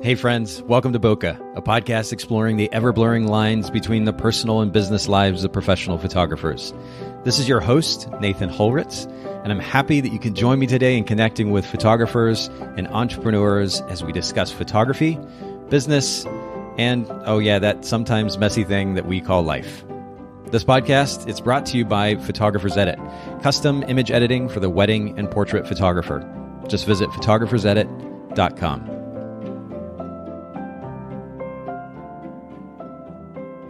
Hey friends, welcome to Bokeh, a podcast exploring the ever-blurring lines between the personal and business lives of professional photographers. This is your host, Nathan Holritz, and I'm happy that you can join me today in connecting with photographers and entrepreneurs as we discuss photography, business, and, oh yeah, that sometimes messy thing that we call life. This podcast is brought to you by Photographers Edit, custom image editing for the wedding and portrait photographer. Just visit photographersedit.com.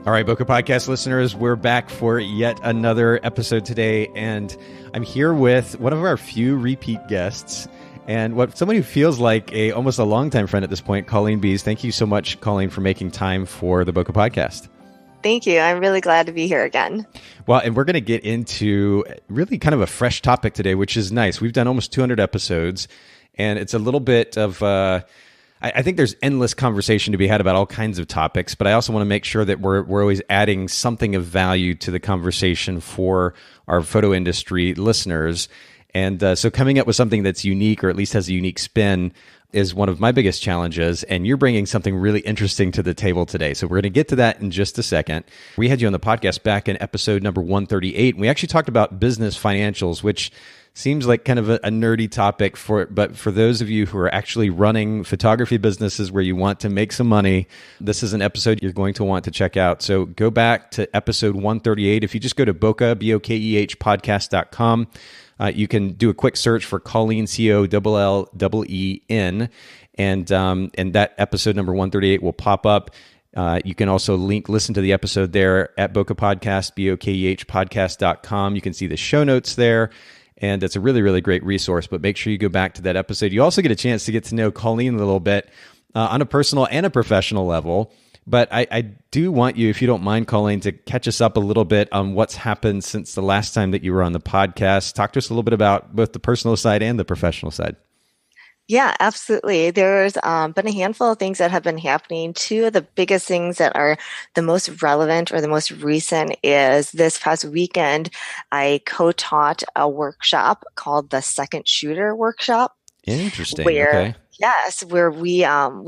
All right, Bokeh Podcast listeners, we're back for yet another episode today, and I'm here with one of our few repeat guests, and someone who feels like almost a longtime friend at this point, Colleen Bies. Thank you so much, Colleen, for making time for the Bokeh Podcast. Thank you. I'm really glad to be here again. Well, and we're going to get into really kind of a fresh topic today, which is nice. We've done almost 200 episodes, and it's a little bit of... I think there's endless conversation to be had about all kinds of topics, but I also want to make sure that we're always adding something of value to the conversation for our photo industry listeners. And so coming up with something that's unique, or at least has a unique spin, is one of my biggest challenges. And you're bringing something really interesting to the table today. So we're going to get to that in just a second. We had you on the podcast back in episode number 138. And we actually talked about business financials, which seems like kind of a nerdy topic, but for those of you who are actually running photography businesses where you want to make some money, this is an episode you're going to want to check out. So go back to episode 138. If you just go to Bokeh, Bokeh podcast.com, you can do a quick search for Colleen, Colleen, and that episode number 138 will pop up. You can also listen to the episode there at Bokeh Podcast, Bokeh podcast.com. You can see the show notes there. And it's a really, really great resource, but make sure you go back to that episode. You also get a chance to get to know Colleen a little bit on a personal and a professional level. But I do want you, if you don't mind, Colleen, to catch us up a little bit on what's happened since the last time that you were on the podcast. Talk to us a little bit about both the personal side and the professional side. Yeah, absolutely. There's been a handful of things that have been happening. Two of the biggest things that are the most relevant or the most recent is this past weekend, I co-taught a workshop called the Second Shooter Workshop. Interesting. Where we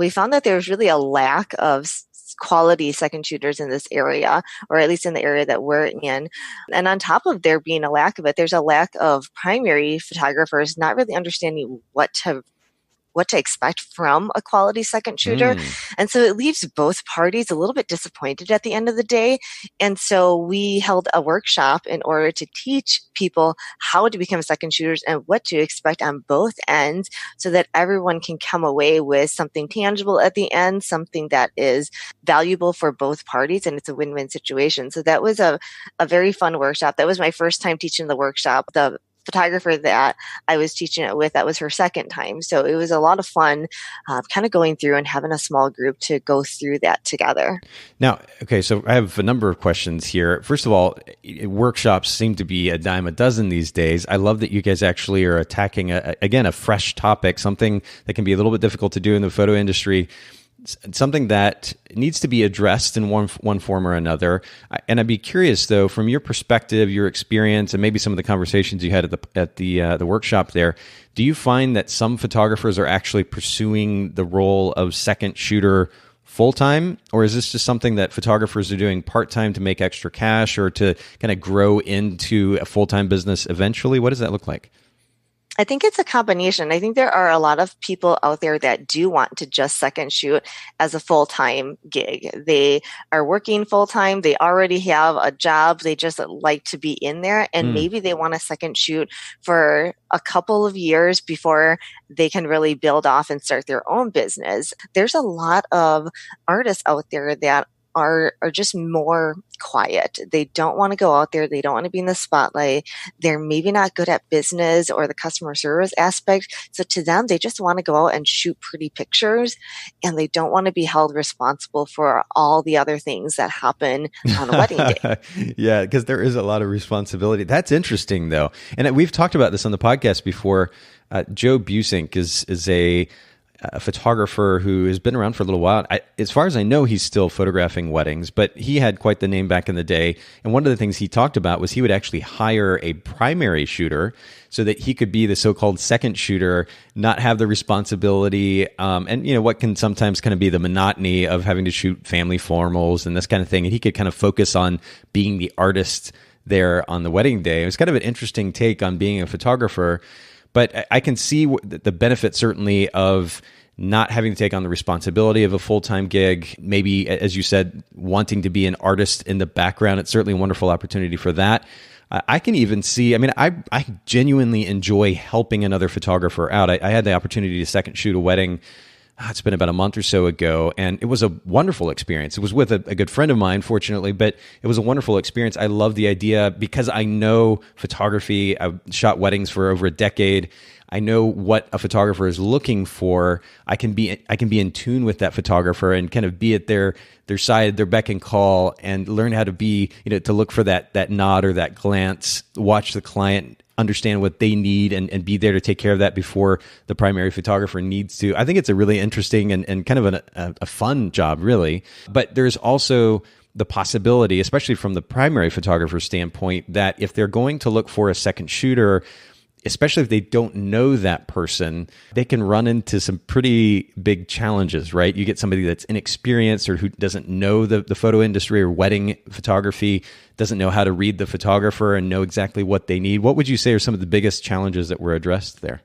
found that there's really a lack of quality second shooters in this area, or at least in the area that we're in. And on top of there being a lack of it, there's a lack of primary photographers not really understanding what to expect from a quality second shooter. And so it leaves both parties a little bit disappointed at the end of the day. And so we held a workshop in order to teach people how to become second shooters and what to expect on both ends, so that everyone can come away with something tangible at the end, something that is valuable for both parties, and it's a win-win situation. So that was a very fun workshop. That was my first time teaching the workshop. The photographer that I was teaching it with, that was her second time. So it was a lot of fun kind of going through and having a small group to go through that together. Now, okay, so I have a number of questions here. First of all, workshops seem to be a dime a dozen these days. I love that you guys actually are attacking, a fresh topic, something that can be a little bit difficult to do in the photo industry, something that needs to be addressed in one form or another. And I'd be curious, though, from your perspective, your experience, and maybe some of the conversations you had at the workshop there, do you find that some photographers are actually pursuing the role of second shooter full-time, or is this just something that photographers are doing part-time to make extra cash or to kind of grow into a full-time business eventually? What does that look like? I think it's a combination. I think there are a lot of people out there that do want to just second shoot as a full-time gig. They are working full-time. They already have a job. They just like to be in there. And maybe they want to second shoot for a couple of years before they can really build off and start their own business. There's a lot of artists out there that are just more quiet. They don't want to go out there. They don't want to be in the spotlight. They're maybe not good at business or the customer service aspect. So to them, they just want to go out and shoot pretty pictures, and they don't want to be held responsible for all the other things that happen on a wedding day. Yeah, because there is a lot of responsibility. That's interesting, though. And we've talked about this on the podcast before. Joe Busink is a photographer who has been around for a little while. As far as I know, he's still photographing weddings, but he had quite the name back in the day. And one of the things he talked about was he would actually hire a primary shooter so that he could be the so-called second shooter, not have the responsibility, and what can sometimes kind of be the monotony of having to shoot family formals and this kind of thing. And he could kind of focus on being the artist there on the wedding day. It was kind of an interesting take on being a photographer, but I can see the benefit certainly of not having to take on the responsibility of a full-time gig. Maybe, as you said, wanting to be an artist in the background. It's certainly a wonderful opportunity for that. I can even see, I genuinely enjoy helping another photographer out. I had the opportunity to second shoot a wedding. It's been about a month or so ago, and it was a wonderful experience. It was with a good friend of mine, fortunately, but it was a wonderful experience. I love the idea because I know photography. I've shot weddings for over a decade. I know what a photographer is looking for. I can be in tune with that photographer and kind of be at their side, their beck and call, and learn how to be, to look for that nod or that glance, watch the client, understand what they need, and be there to take care of that before the primary photographer needs to. I think it's a really interesting and kind of a fun job, really. But there's also the possibility, especially from the primary photographer standpoint, that if they're going to look for a second shooter, especially if they don't know that person, they can run into some pretty big challenges, right? You get somebody that's inexperienced or who doesn't know the photo industry or wedding photography, doesn't know how to read the photographer and know exactly what they need. What would you say are some of the biggest challenges that were addressed there?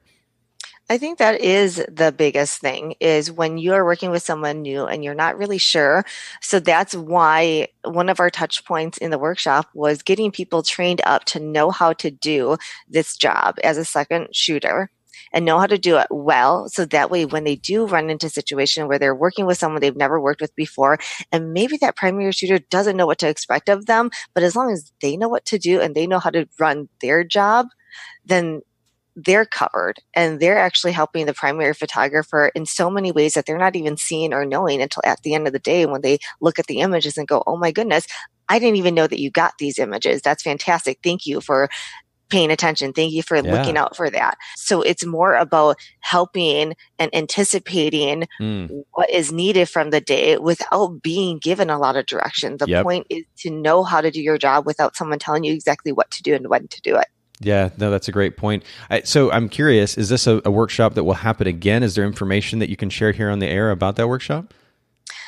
I think that is the biggest thing, is when you're working with someone new and you're not really sure. So that's why one of our touch points in the workshop was getting people trained up to know how to do this job as a second shooter and know how to do it well. So that way, when they do run into a situation where they're working with someone they've never worked with before, and maybe that primary shooter doesn't know what to expect of them, but as long as they know what to do and they know how to run their job, then they're covered, and they're actually helping the primary photographer in so many ways that they're not even seeing or knowing until at the end of the day when they look at the images and go, oh my goodness, I didn't even know that you got these images. That's fantastic. Thank you for paying attention. Thank you for looking out for that. So it's more about helping and anticipating what is needed from the day without being given a lot of direction. The point is to know how to do your job without someone telling you exactly what to do and when to do it. Yeah, no, that's a great point. So I'm curious, is this a workshop that will happen again? Is there information that you can share here on the air about that workshop?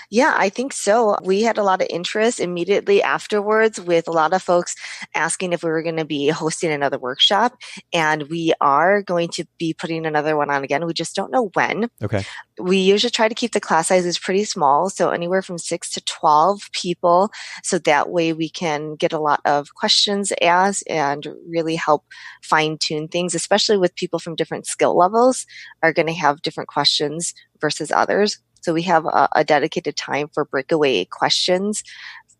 Yeah, I think so. We had a lot of interest immediately afterwards, with a lot of folks asking if we were going to be hosting another workshop. And we are going to be putting another one on again. We just don't know when. Okay. We usually try to keep the class sizes pretty small, so anywhere from 6 to 12 people. So that way we can get a lot of questions asked and really help fine tune things, especially with people from different skill levels are going to have different questions versus others. So we have a dedicated time for breakaway questions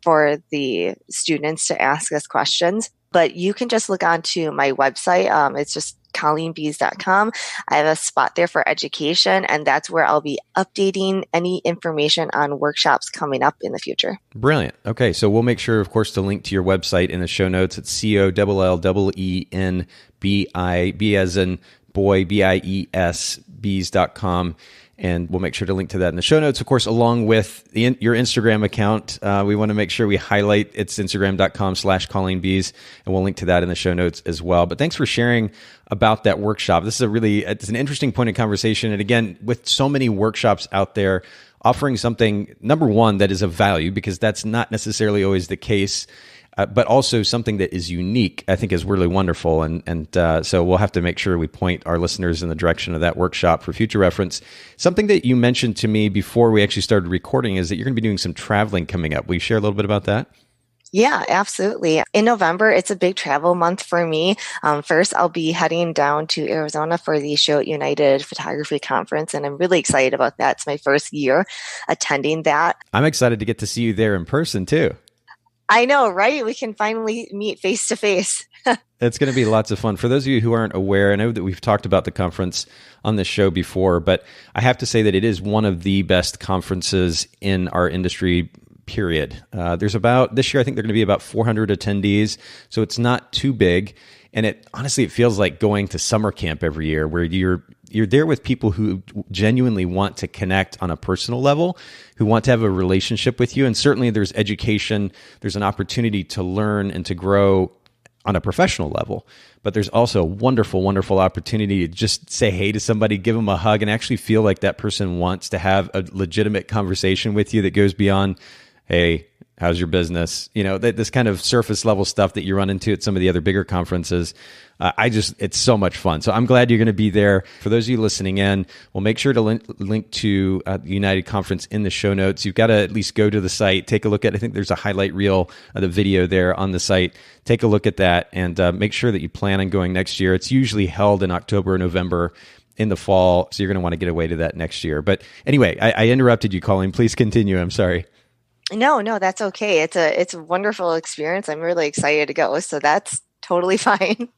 for the students to ask us questions. But you can just look onto my website. It's just ColleenBies.com. I have a spot there for education, and that's where I'll be updating any information on workshops coming up in the future. Brilliant. Okay, so we'll make sure, of course, to link to your website in the show notes. It's COLLENBI, B as in boy, BIES, bees.com. And we'll make sure to link to that in the show notes, of course, along with your Instagram account. We want to make sure we highlight it's Instagram.com/Colleen Bies, and we'll link to that in the show notes as well. But thanks for sharing about that workshop. This is it's an interesting point of conversation. And again, with so many workshops out there, offering something, number one, that is of value, because that's not necessarily always the case, but also something that is unique, I think is really wonderful. And so we'll have to make sure we point our listeners in the direction of that workshop for future reference. Something that you mentioned to me before we actually started recording is that you're going to be doing some traveling coming up. Will you share a little bit about that? Yeah, absolutely. In November, it's a big travel month for me. First, I'll be heading down to Arizona for the Show It United Photography Conference, and I'm really excited about that. It's my first year attending that. I'm excited to get to see you there in person too. I know, right? We can finally meet face to face. It's going to be lots of fun. For those of you who aren't aware, I know that we've talked about the conference on this show before, but I have to say that it is one of the best conferences in our industry, period. This year, I think there are going to be about 400 attendees, so it's not too big. And honestly, it feels like going to summer camp every year, where you're you're there with people who genuinely want to connect on a personal level, who want to have a relationship with you. And certainly there's education, there's an opportunity to learn and to grow on a professional level. But there's also a wonderful, wonderful opportunity to just say hey to somebody, give them a hug, and actually feel like that person wants to have a legitimate conversation with you that goes beyond, hey, how's your business? This kind of surface level stuff that you run into at some of the other bigger conferences. It's so much fun. So I'm glad you're going to be there. For those of you listening in, we'll make sure to link to the United Conference in the show notes. You've got to at least go to the site, take a look at, I think there's a highlight reel of the video there on the site. Take a look at that and make sure that you plan on going next year. It's usually held in October or November in the fall. So you're going to want to get away to that next year. But anyway, I interrupted you, Colleen. Please continue. I'm sorry. No, that's okay. It's a wonderful experience. I'm really excited to go. So that's totally fine.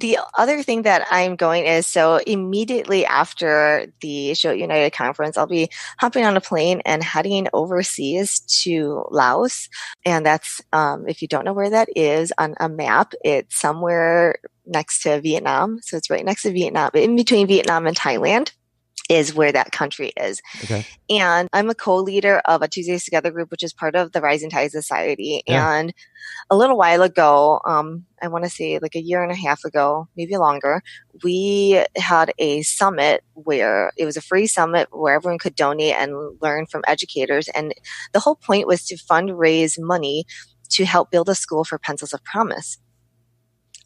The other thing that I'm going is, so immediately after the Show It United conference, I'll be hopping on a plane and heading overseas to Laos. And that's, if you don't know where that is on a map, it's somewhere next to Vietnam. So it's right next to Vietnam, in between Vietnam and Thailand is where that country is. Okay. And I'm a co-leader of a Tuesdays Together group, which is part of the Rising Tide Society. Yeah. And a little while ago, I want to say like a year and a half ago, maybe longer, we had a summit where it was a free summit where everyone could donate and learn from educators. And the whole point was to fundraise money to help build a school for Pencils of Promise.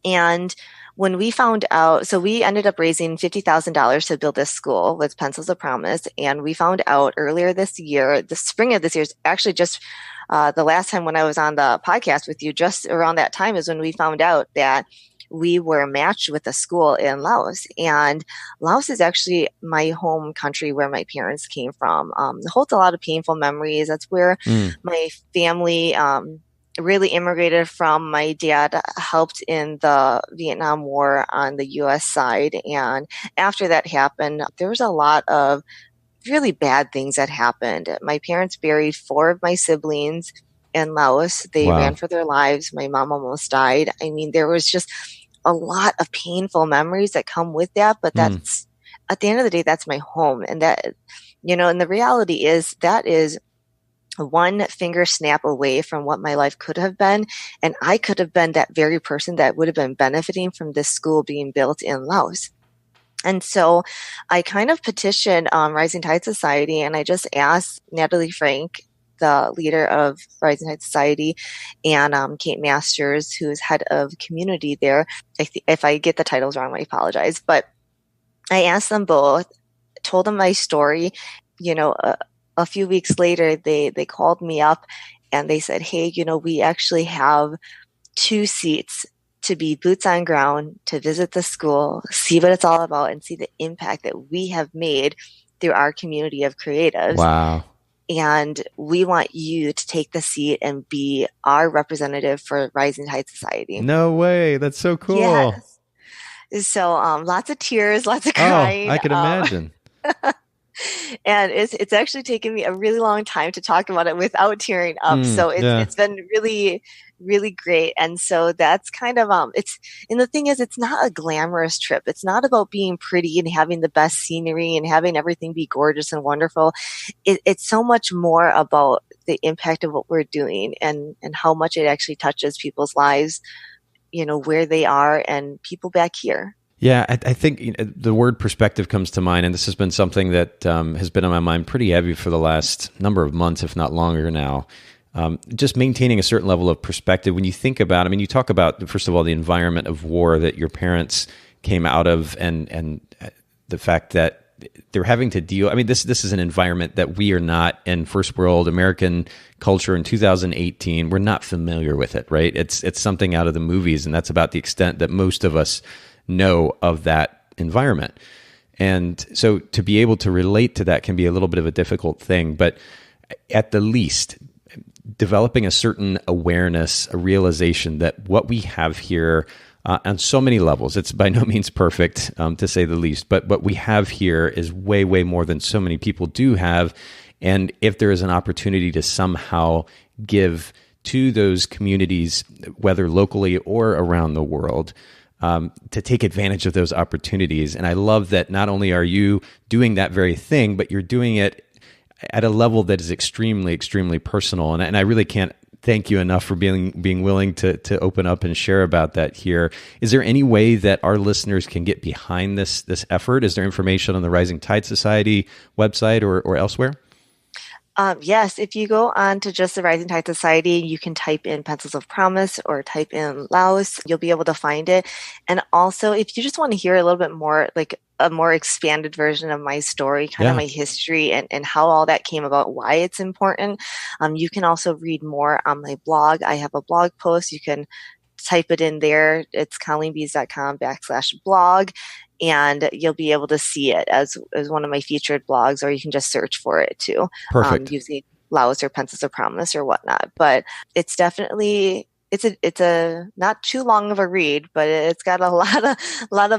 And when we found out, so we ended up raising $50,000 to build this school with Pencils of Promise. And we found out earlier this year, the spring of this year, is actually just the last time when I was on the podcast with you, just around that time is when we found out that we were matched with a school in Laos. And Laos is actually my home country where my parents came from. It holds a lot of painful memories. That's where my family really immigrated from. My dad helped in the Vietnam War on the U.S. side. And after that happened, there was a lot of really bad things that happened. My parents buried 4 of my siblings in Laos. They ran for their lives. My mom almost died. I mean, there was just a lot of painful memories that come with that. But that's, at the end of the day, that's my home. And that, and the reality is that is one finger snap away from what my life could have been. And I could have been that very person that would have been benefiting from this school being built in Laos. And so I kind of petitioned Rising Tide Society, and I just asked Natalie Frank, the leader of Rising Tide Society, and Kate Masters, who is head of community there. If I get the titles wrong, I apologize. But I asked them both, told them my story. A few weeks later, they called me up and they said, hey, we actually have 2 seats to be boots on ground, to visit the school, see what it's all about, and see the impact that we have made through our community of creatives. Wow. And we want you to take the seat and be our representative for Rising Tide Society. No way. That's so cool. Yes. So lots of tears, lots of crying. I can imagine. And it's actually taken me a really long time to talk about it without tearing up. So it's been really, really great. And so that's kind of, and the thing is, it's not a glamorous trip. It's not about being pretty and having the best scenery and having everything be gorgeous and wonderful. It's so much more about the impact of what we're doing and how much it actually touches people's lives, where they are and people back here. Yeah, I think the word perspective comes to mind, and this has been something that has been on my mind pretty heavy for the last number of months, if not longer now. Just maintaining a certain level of perspective. When you think about, you talk about, first of all, the environment of war that your parents came out of, and the fact that they're having to deal. This is an environment that we are not in first world American culture in 2018. We're not familiar with it, right? It's something out of the movies, and that's about the extent that most of us know of that environment. And so to be able to relate to that can be a little bit of a difficult thing, but at the least developing a certain awareness, a realization that what we have here on so many levels, it's by no means perfect, to say the least, but what we have here is way, way more than so many people do have. And if there is an opportunity to somehow give to those communities, whether locally or around the world, to take advantage of those opportunities. And I love that not only are you doing that very thing, but you're doing it at a level that is extremely, extremely personal. And I really can't thank you enough for being willing to open up and share about that here. Is there any way that our listeners can get behind this effort? Is there information on the Rising Tide Society website or elsewhere? Yes, if you go on to just the Rising Tide Society, you can type in Pencils of Promise or type in Laos. You'll be able to find it. And also, if you just want to hear a little bit more, like a more expanded version of my story, kind of my history and how all that came about, why it's important, you can also read more on my blog. I have a blog post. You can type it in there. It's colleenbies.com/blog. And you'll be able to see it as one of my featured blogs, or you can just search for it too. Perfect. Using Laos or Pencils of Promise or whatnot. But it's definitely, it's a not too long of a read, but it's got a lot of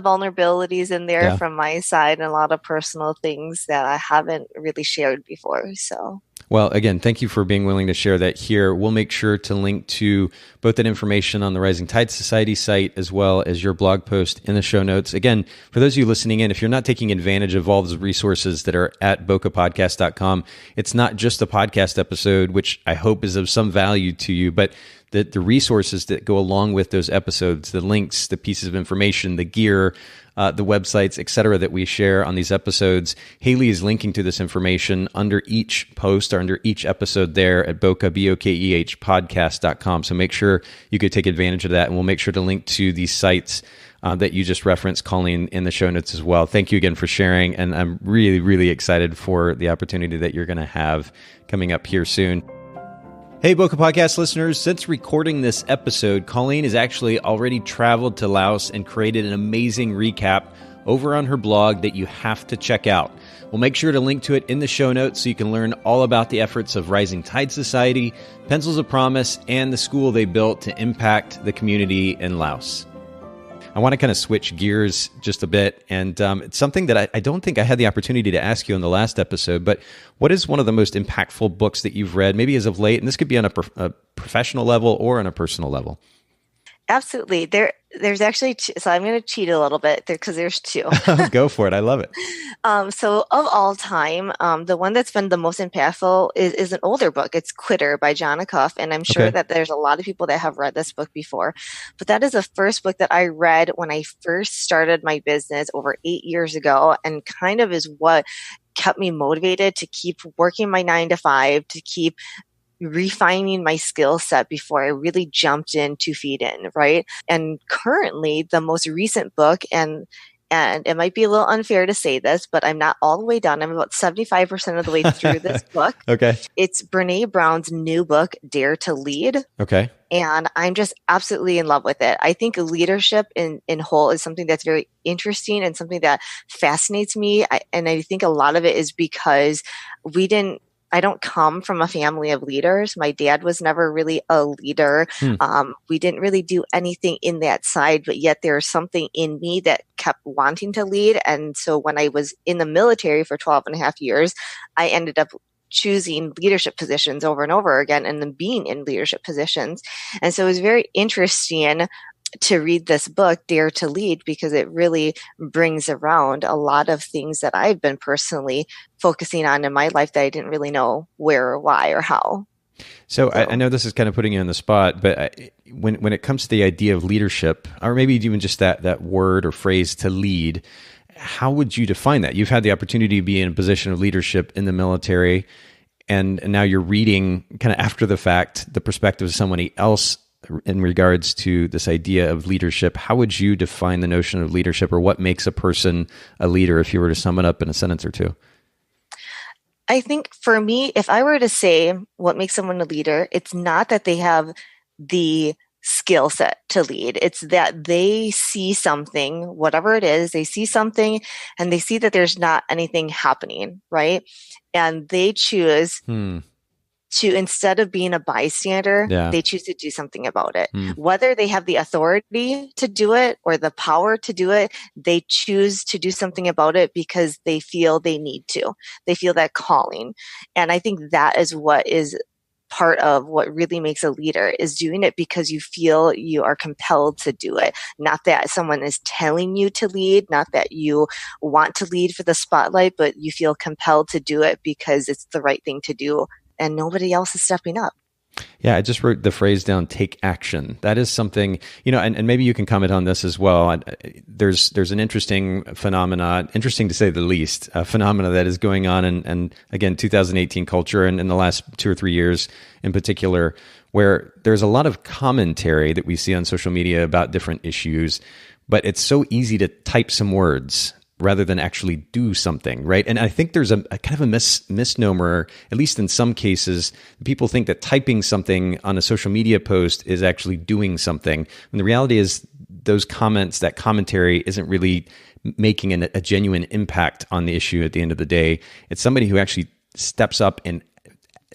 vulnerabilities in there from my side and a lot of personal things that I haven't really shared before. So. Well, again, thank you for being willing to share that here. We'll make sure to link to both that information on the Rising Tide Society site as well as your blog post in the show notes. Again, for those of you listening in, if you're not taking advantage of all the resources that are at bokehpodcast.com, it's not just a podcast episode, which I hope is of some value to you, but the resources that go along with those episodes, the links, the pieces of information, the gear, the websites, et cetera, that we share on these episodes. Haley is linking to this information under each post or under each episode there at Bokeh, Bokeh podcast.com. So make sure you could take advantage of that. And we'll make sure to link to these sites that you just referenced, Colleen, in the show notes as well. Thank you again for sharing. And I'm really, really excited for the opportunity that you're going to have coming up here soon. Hey, Bokeh Podcast listeners, since recording this episode, Colleen has actually already traveled to Laos and created an amazing recap over on her blog that you have to check out. We'll make sure to link to it in the show notes so you can learn all about the efforts of Rising Tide Society, Pencils of Promise, and the school they built to impact the community in Laos. I want to kind of switch gears just a bit, and it's something that I don't think I had the opportunity to ask you in the last episode, but what is one of the most impactful books that you've read, maybe as of late, and this could be on a professional level or on a personal level? Absolutely. There's actually two, so I'm going to cheat a little bit there because there's two. Go for it. I love it. So of all time, the one that's been the most impactful is an older book. It's Quitter by John Acolf. And I'm sure that there's a lot of people that have read this book before. But that is the first book that I read when I first started my business over 8 years ago, and kind of is what kept me motivated to keep working my 9 to 5, to keep refining my skill set before I really jumped in 2 feet in, right? And currently, the most recent book, and it might be a little unfair to say this, but I'm not all the way done. I'm about 75% of the way through this book. Okay. It's Brene Brown's new book, Dare to Lead. Okay. And I'm just absolutely in love with it. I think leadership in whole is something that's very interesting and something that fascinates me. And I think a lot of it is because I don't come from a family of leaders. My dad was never really a leader. We didn't really do anything in that side, but yet there's something in me that kept wanting to lead. And so when I was in the military for 12 and a half years, I ended up choosing leadership positions over and over again and then being in leadership positions. And so it was very interesting to read this book, Dare to Lead, because it really brings around a lot of things that I've been personally focusing on in my life that I didn't really know where or why or how. So I know this is kind of putting you on the spot, but when it comes to the idea of leadership, or maybe even just that word or phrase to lead, how would you define that? You've had the opportunity to be in a position of leadership in the military, and now you're reading kind of after the fact the perspective of somebody else in regards to this idea of leadership. How would you define the notion of leadership, or what makes a person a leader if you were to sum it up in a sentence or two? I think for me, if I were to say what makes someone a leader, it's not that they have the skill set to lead. It's that they see something, whatever it is, they see something and they see that there's not anything happening, right? And they choose to, instead of being a bystander, they choose to do something about it. Whether they have the authority to do it or the power to do it, they choose to do something about it because they feel they need to. They feel that calling. And I think that is what is part of what really makes a leader, is doing it because you feel you are compelled to do it. Not that someone is telling you to lead, not that you want to lead for the spotlight, but you feel compelled to do it because it's the right thing to do and nobody else is stepping up. Yeah, I just wrote the phrase down, take action. That is something, and maybe you can comment on this as well. There's an interesting phenomena, interesting to say the least, a phenomena that is going on and again, 2018 culture and in the last 2 or 3 years in particular, where there's a lot of commentary that we see on social media about different issues, but it's so easy to type some words rather than actually do something, right? And I think there's a kind of a misnomer, at least in some cases. People think that typing something on a social media post is actually doing something. And the reality is those comments, that commentary isn't really making a genuine impact on the issue at the end of the day. It's somebody who actually steps up and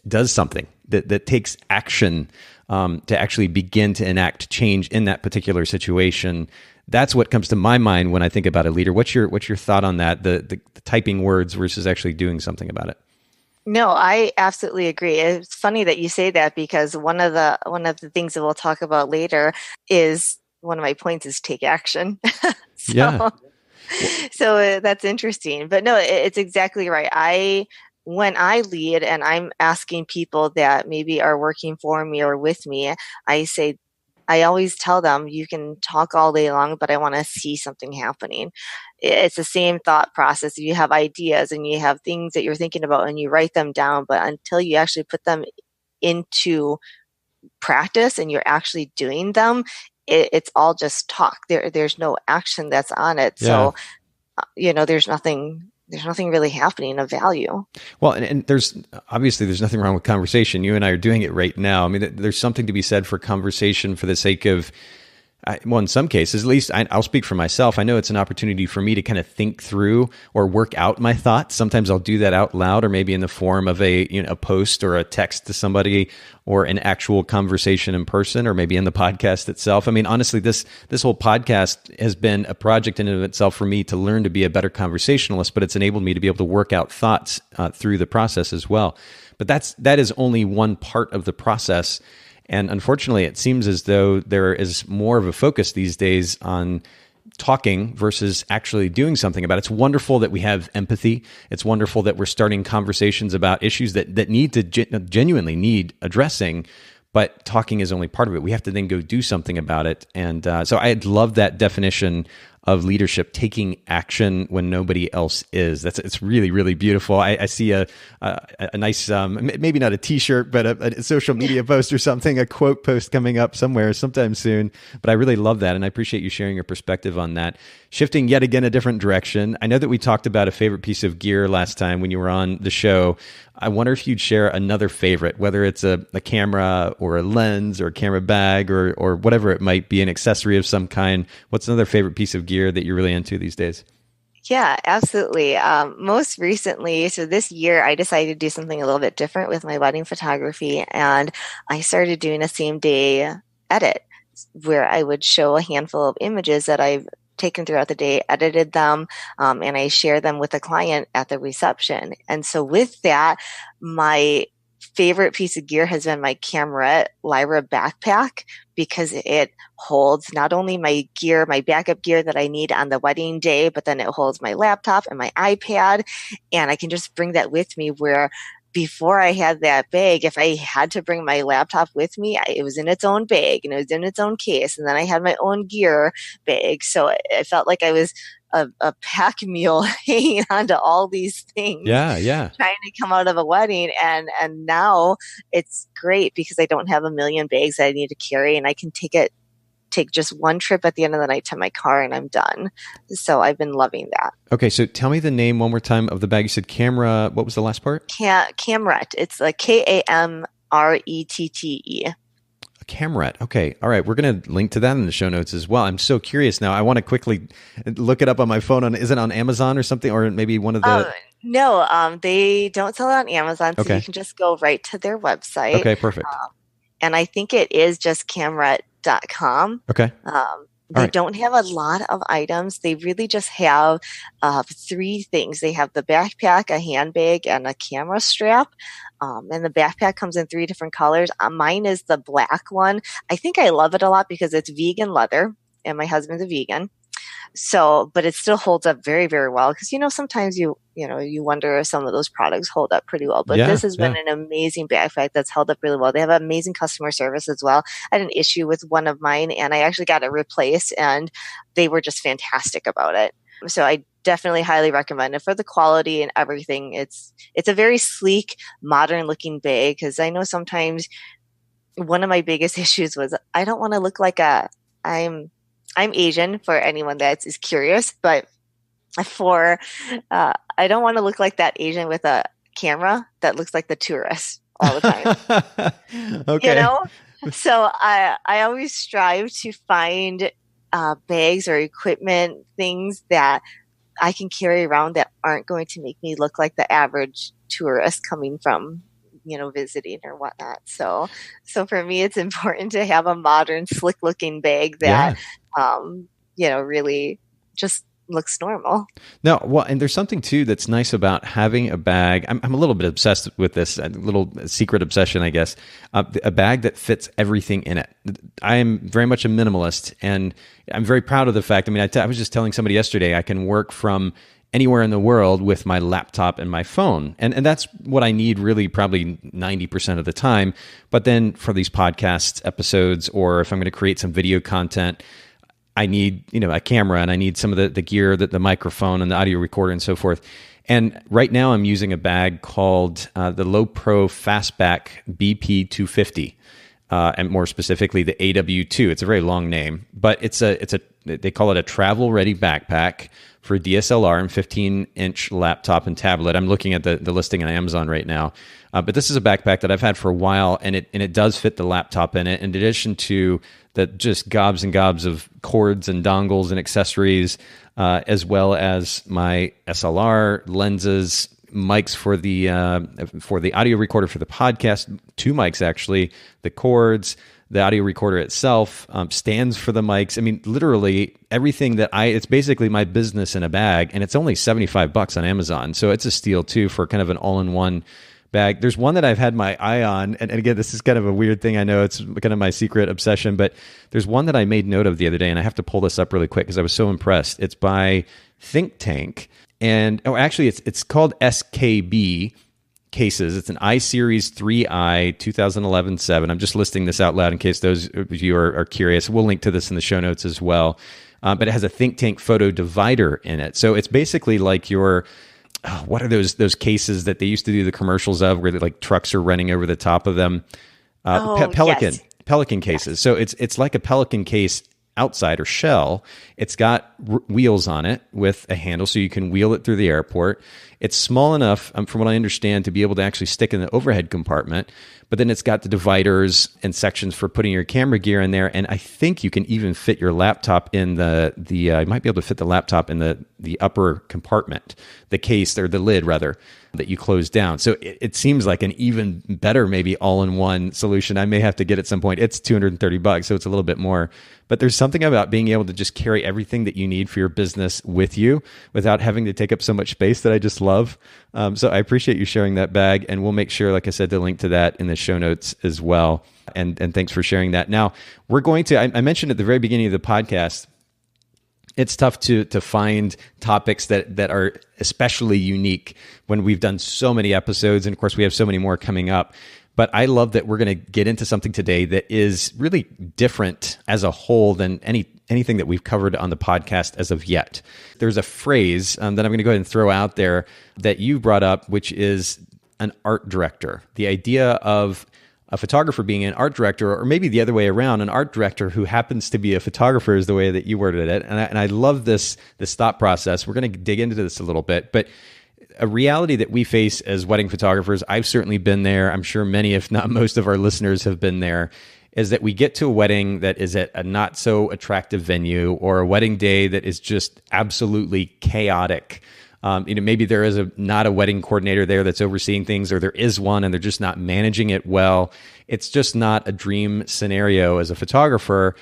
does something that takes action to actually begin to enact change in that particular situation. That's what comes to my mind when I think about a leader. What's your thought on that? The typing words versus actually doing something about it. No, I absolutely agree. It's funny that you say that because one of the things that we'll talk about later is one of my points is take action. Yeah. So that's interesting. But no, it's exactly right. When I lead and I'm asking people that maybe are working for me or with me, I always tell them, you can talk all day long, but I want to see something happening. It's the same thought process. You have ideas and you have things that you're thinking about and you write them down, but until you actually put them into practice and you're actually doing them, it's all just talk. There's no action that's on it. Yeah. So, there's nothing really happening of value. Well, and there's nothing wrong with conversation. You and I are doing it right now. I mean, there's something to be said for conversation for the sake of, in some cases, at least I'll speak for myself. I know it's an opportunity for me to kind of think through or work out my thoughts. Sometimes I'll do that out loud or maybe in the form of a post or a text to somebody or an actual conversation in person or maybe in the podcast itself. I mean, honestly, this whole podcast has been a project in and of itself for me to learn to be a better conversationalist, but it's enabled me to be able to work out thoughts through the process as well. But that is only one part of the process. And unfortunately, it seems as though there is more of a focus these days on talking versus actually doing something about it. It's wonderful that we have empathy. It's wonderful that we're starting conversations about issues that need to genuinely need addressing, but talking is only part of it. We have to then go do something about it. And so I love that definition of leadership, taking action when nobody else is. It's really, really beautiful. I see a nice, maybe not a t-shirt, but a social media post or something, a quote post coming up somewhere sometime soon. But I really love that. And I appreciate you sharing your perspective on that. Shifting yet again a different direction. I know that we talked about a favorite piece of gear last time when you were on the show. I wonder if you'd share another favorite, whether it's a camera or a lens or a camera bag or whatever it might be, an accessory of some kind. What's another favorite piece of gear that you're really into these days? Yeah, absolutely. Most recently, so this year, I decided to do something a little bit different with my wedding photography, and I started doing a same-day edit where I would show a handful of images that I've taken throughout the day, edited them, and I share them with the client at the reception. And so with that, my favorite piece of gear has been my Camera Lyra backpack because it holds not only my gear, my backup gear that I need on the wedding day, but then it holds my laptop and my iPad. And I can just bring that with me where before I had that bag, if I had to bring my laptop with me, it was in its own bag and it was in its own case. And then I had my own gear bag. So I felt like I was a pack mule hanging on to all these things. Yeah. Trying to come out of a wedding. And now it's great because I don't have a million bags that I need to carry and I can take just one trip at the end of the night to my car and I'm done. So I've been loving that. Okay, so tell me the name one more time of the bag. You said camera. What was the last part? Camret. It's like Kamrette. A Camrette. Okay, all right. We're going to link to that in the show notes as well. I'm so curious now. I want to quickly look it up on my phone. Is it on Amazon or something, or maybe one of the? No, they don't sell it on Amazon, so you can just go right to their website. Okay, perfect. And I think it is just Camrette.com. Okay. All They right. don't have a lot of items. They really just have three things. They have the backpack, a handbag, and a camera strap. And the backpack comes in three different colors. Mine is the black one. I think I love it a lot because it's vegan leather, and my husband's a vegan. So, but it still holds up very, very well because, sometimes you wonder if some of those products hold up pretty well. But Yeah. this has Yeah. been an amazing backpack that's held up really well. They have amazing customer service as well. I had an issue with one of mine and I actually got it replaced and they were just fantastic about it. So I definitely highly recommend it for the quality and everything. It's a very sleek, modern looking bag because I know sometimes one of my biggest issues was I don't want to look like I'm Asian for anyone that is curious, but I don't want to look like that Asian with a camera that looks like the tourist all the time. Okay. So I always strive to find bags or equipment, things that I can carry around that aren't going to make me look like the average tourist coming from visiting or whatnot. So for me, it's important to have a modern, slick looking bag that, really just looks normal. No, well, and there's something too that's nice about having a bag. I'm a little bit obsessed with this, a little secret obsession, I guess. A bag that fits everything in it. I am very much a minimalist, and I'm very proud of the fact. I mean, I was just telling somebody yesterday I can work from anywhere in the world with my laptop and my phone. And that's what I need really probably 90% of the time. But then for these podcast episodes, or if I'm going to create some video content, I need, a camera and I need some of the gear, the microphone and the audio recorder and so forth. And right now I'm using a bag called the Low Pro Fastback BP 250. And more specifically, the AW2. It's a very long name, but they call it a travel ready backpack for DSLR and 15-inch laptop and tablet. I'm looking at the listing on Amazon right now. But this is a backpack that I've had for a while, and it does fit the laptop in it. In addition to the just gobs and gobs of cords and dongles and accessories, as well as my SLR lenses, mics for the audio recorder for the podcast, two mics actually, the cords, the audio recorder itself, stands for the mics. I mean, literally everything it's basically my business in a bag, and it's only $75 on Amazon. So it's a steal too for kind of an all-in-one bag. There's one that I've had my eye on, and again, this is kind of a weird thing. I know it's kind of my secret obsession, but there's one that I made note of the other day, and I have to pull this up really quick because I was so impressed. It's by Think Tank. And actually, it's called SKB cases. It's an iSeries 3i 2011-7. I'm just listing this out loud in case those of you are curious. We'll link to this in the show notes as well. But it has a Think Tank photo divider in it. So it's basically like what are those cases that they used to do the commercials of where like trucks are running over the top of them? Pelican cases. Yes. So it's like a Pelican case outside or shell. It's got wheels on it with a handle so you can wheel it through the airport. It's small enough, from what I understand, to be able to actually stick in the overhead compartment, but then it's got the dividers and sections for putting your camera gear in there, and I think you can even fit your laptop in you might be able to fit the laptop in the upper compartment, the case, or the lid rather, that you close down. So it seems like an even better, maybe all-in-one solution. I may have to get at some point. It's $230, so it's a little bit more. But there's something about being able to just carry everything that you need for your business with you without having to take up so much space that I just love. So I appreciate you sharing that bag, and we'll make sure, like I said, to link to that in the show notes as well. And thanks for sharing that. Now, we're going to, I mentioned at the very beginning of the podcast, it's tough to find topics that are especially unique when we've done so many episodes. And of course, we have so many more coming up. But I love that we're going to get into something today that is really different as a whole than anything that we've covered on the podcast as of yet. There's a phrase that I'm going to go ahead and throw out there that you brought up, which is an art director. The idea of a photographer being an art director, or maybe the other way around, an art director who happens to be a photographer is the way that you worded it. And I love this thought process. We're going to dig into this a little bit, but a reality that we face as wedding photographers, I've certainly been there. I'm sure many, if not most of our listeners have been there, is that we get to a wedding that is at a not so attractive venue, or a wedding day that is just absolutely chaotic. Maybe there is not a wedding coordinator there that's overseeing things, or there is one and they're just not managing it well. It's just not a dream scenario as a photographer.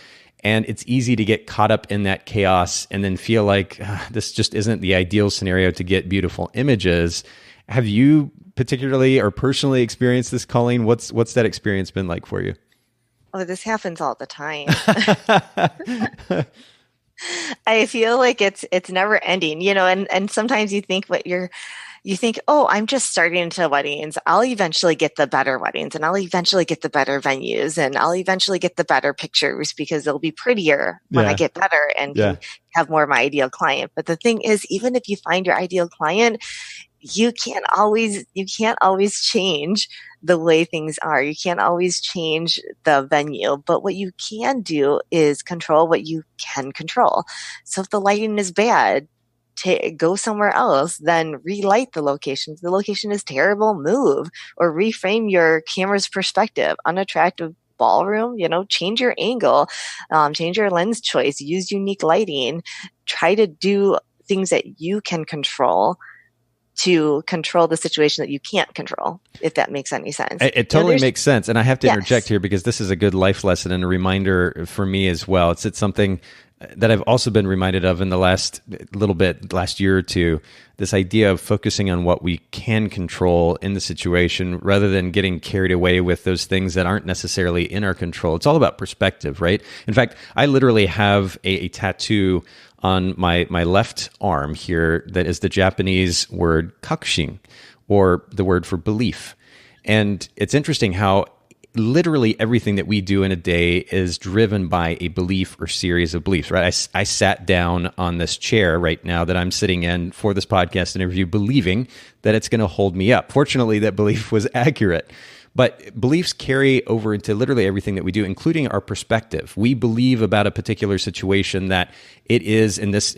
And it's easy to get caught up in that chaos and then feel like this just isn't the ideal scenario to get beautiful images. Have you particularly or personally experienced this, Colleen? What's that experience been like for you? Oh, this happens all the time. I feel like it's never ending, and sometimes you think, oh, I'm just starting into weddings. I'll eventually get the better weddings and I'll eventually get the better venues and I'll eventually get the better pictures because they'll be prettier when I get better and can have more of my ideal client. But the thing is, even if you find your ideal client, you can't always change the way things are. You can't always change the venue, but what you can do is control what you can control. So if the lighting is bad, go somewhere else, then relight the location. If the location is terrible, move or reframe your camera's perspective. Unattractive ballroom, change your angle, change your lens choice, use unique lighting, try to do things that you can control to control the situation that you can't control, if that makes any sense. It totally makes sense. And I have to interject here because this is a good life lesson and a reminder for me as well. It's something that I've also been reminded of in the last year or two, this idea of focusing on what we can control in the situation rather than getting carried away with those things that aren't necessarily in our control. It's all about perspective, right? In fact, I literally have a tattoo on my left arm here that is the Japanese word kakushin, or the word for belief. And it's interesting how literally everything that we do in a day is driven by a belief or series of beliefs, right? I sat down on this chair right now that I'm sitting in for this podcast interview, believing that it's going to hold me up. Fortunately, that belief was accurate. But beliefs carry over into literally everything that we do, including our perspective. We believe about a particular situation that it is, in this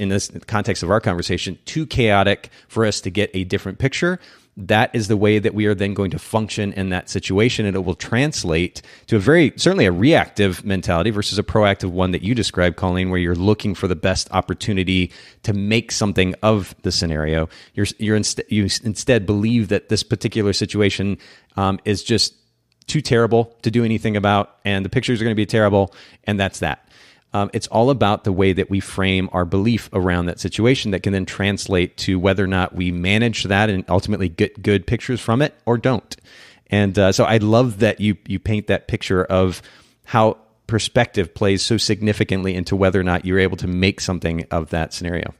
context of our conversation, too chaotic for us to get a different picture. That is the way that we are then going to function in that situation, and it will translate to certainly a reactive mentality versus a proactive one that you described, Colleen, where you're looking for the best opportunity to make something of the scenario. You instead believe that this particular situation is just too terrible to do anything about, and the pictures are going to be terrible, and that's that. It's all about the way that we frame our belief around that situation that can then translate to whether or not we manage that and ultimately get good pictures from it or don't. And so I love that you paint that picture of how perspective plays so significantly into whether or not you're able to make something of that scenario.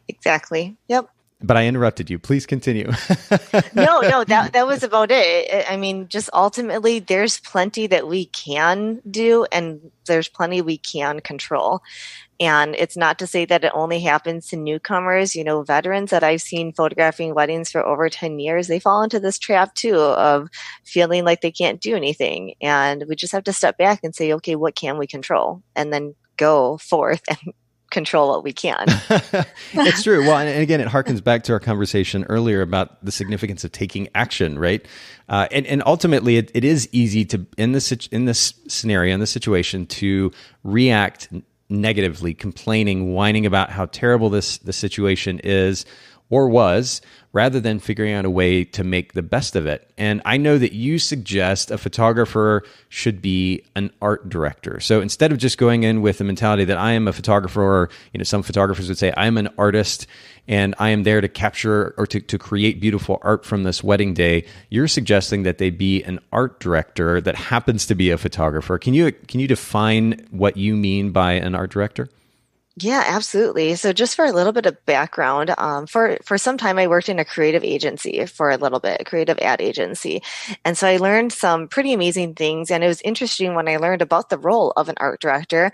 Exactly. Yep. But I interrupted you. Please continue. No, that was about it. I mean, just ultimately, there's plenty that we can do and there's plenty we can control. And it's not to say that it only happens to newcomers. Veterans that I've seen photographing weddings for over 10 years, they fall into this trap too of feeling like they can't do anything. And we just have to step back and say, okay, what can we control? And then go forth and control what we can. It's true. Well, and again, it harkens back to our conversation earlier about the significance of taking action, right? And ultimately, it is easy to in this scenario, in this situation, to react negatively, complaining, whining about how terrible the situation is or was, rather than figuring out a way to make the best of it. And I know that you suggest a photographer should be an art director. So instead of just going in with the mentality that I am a photographer, or some photographers would say I'm an artist and I am there to capture or to create beautiful art from this wedding day, you're suggesting that they be an art director that happens to be a photographer. Can you define what you mean by an art director? Yeah, absolutely. So just for a little bit of background, for some time I worked in a creative agency for a little bit, a creative ad agency. And so I learned some pretty amazing things. And it was interesting when I learned about the role of an art director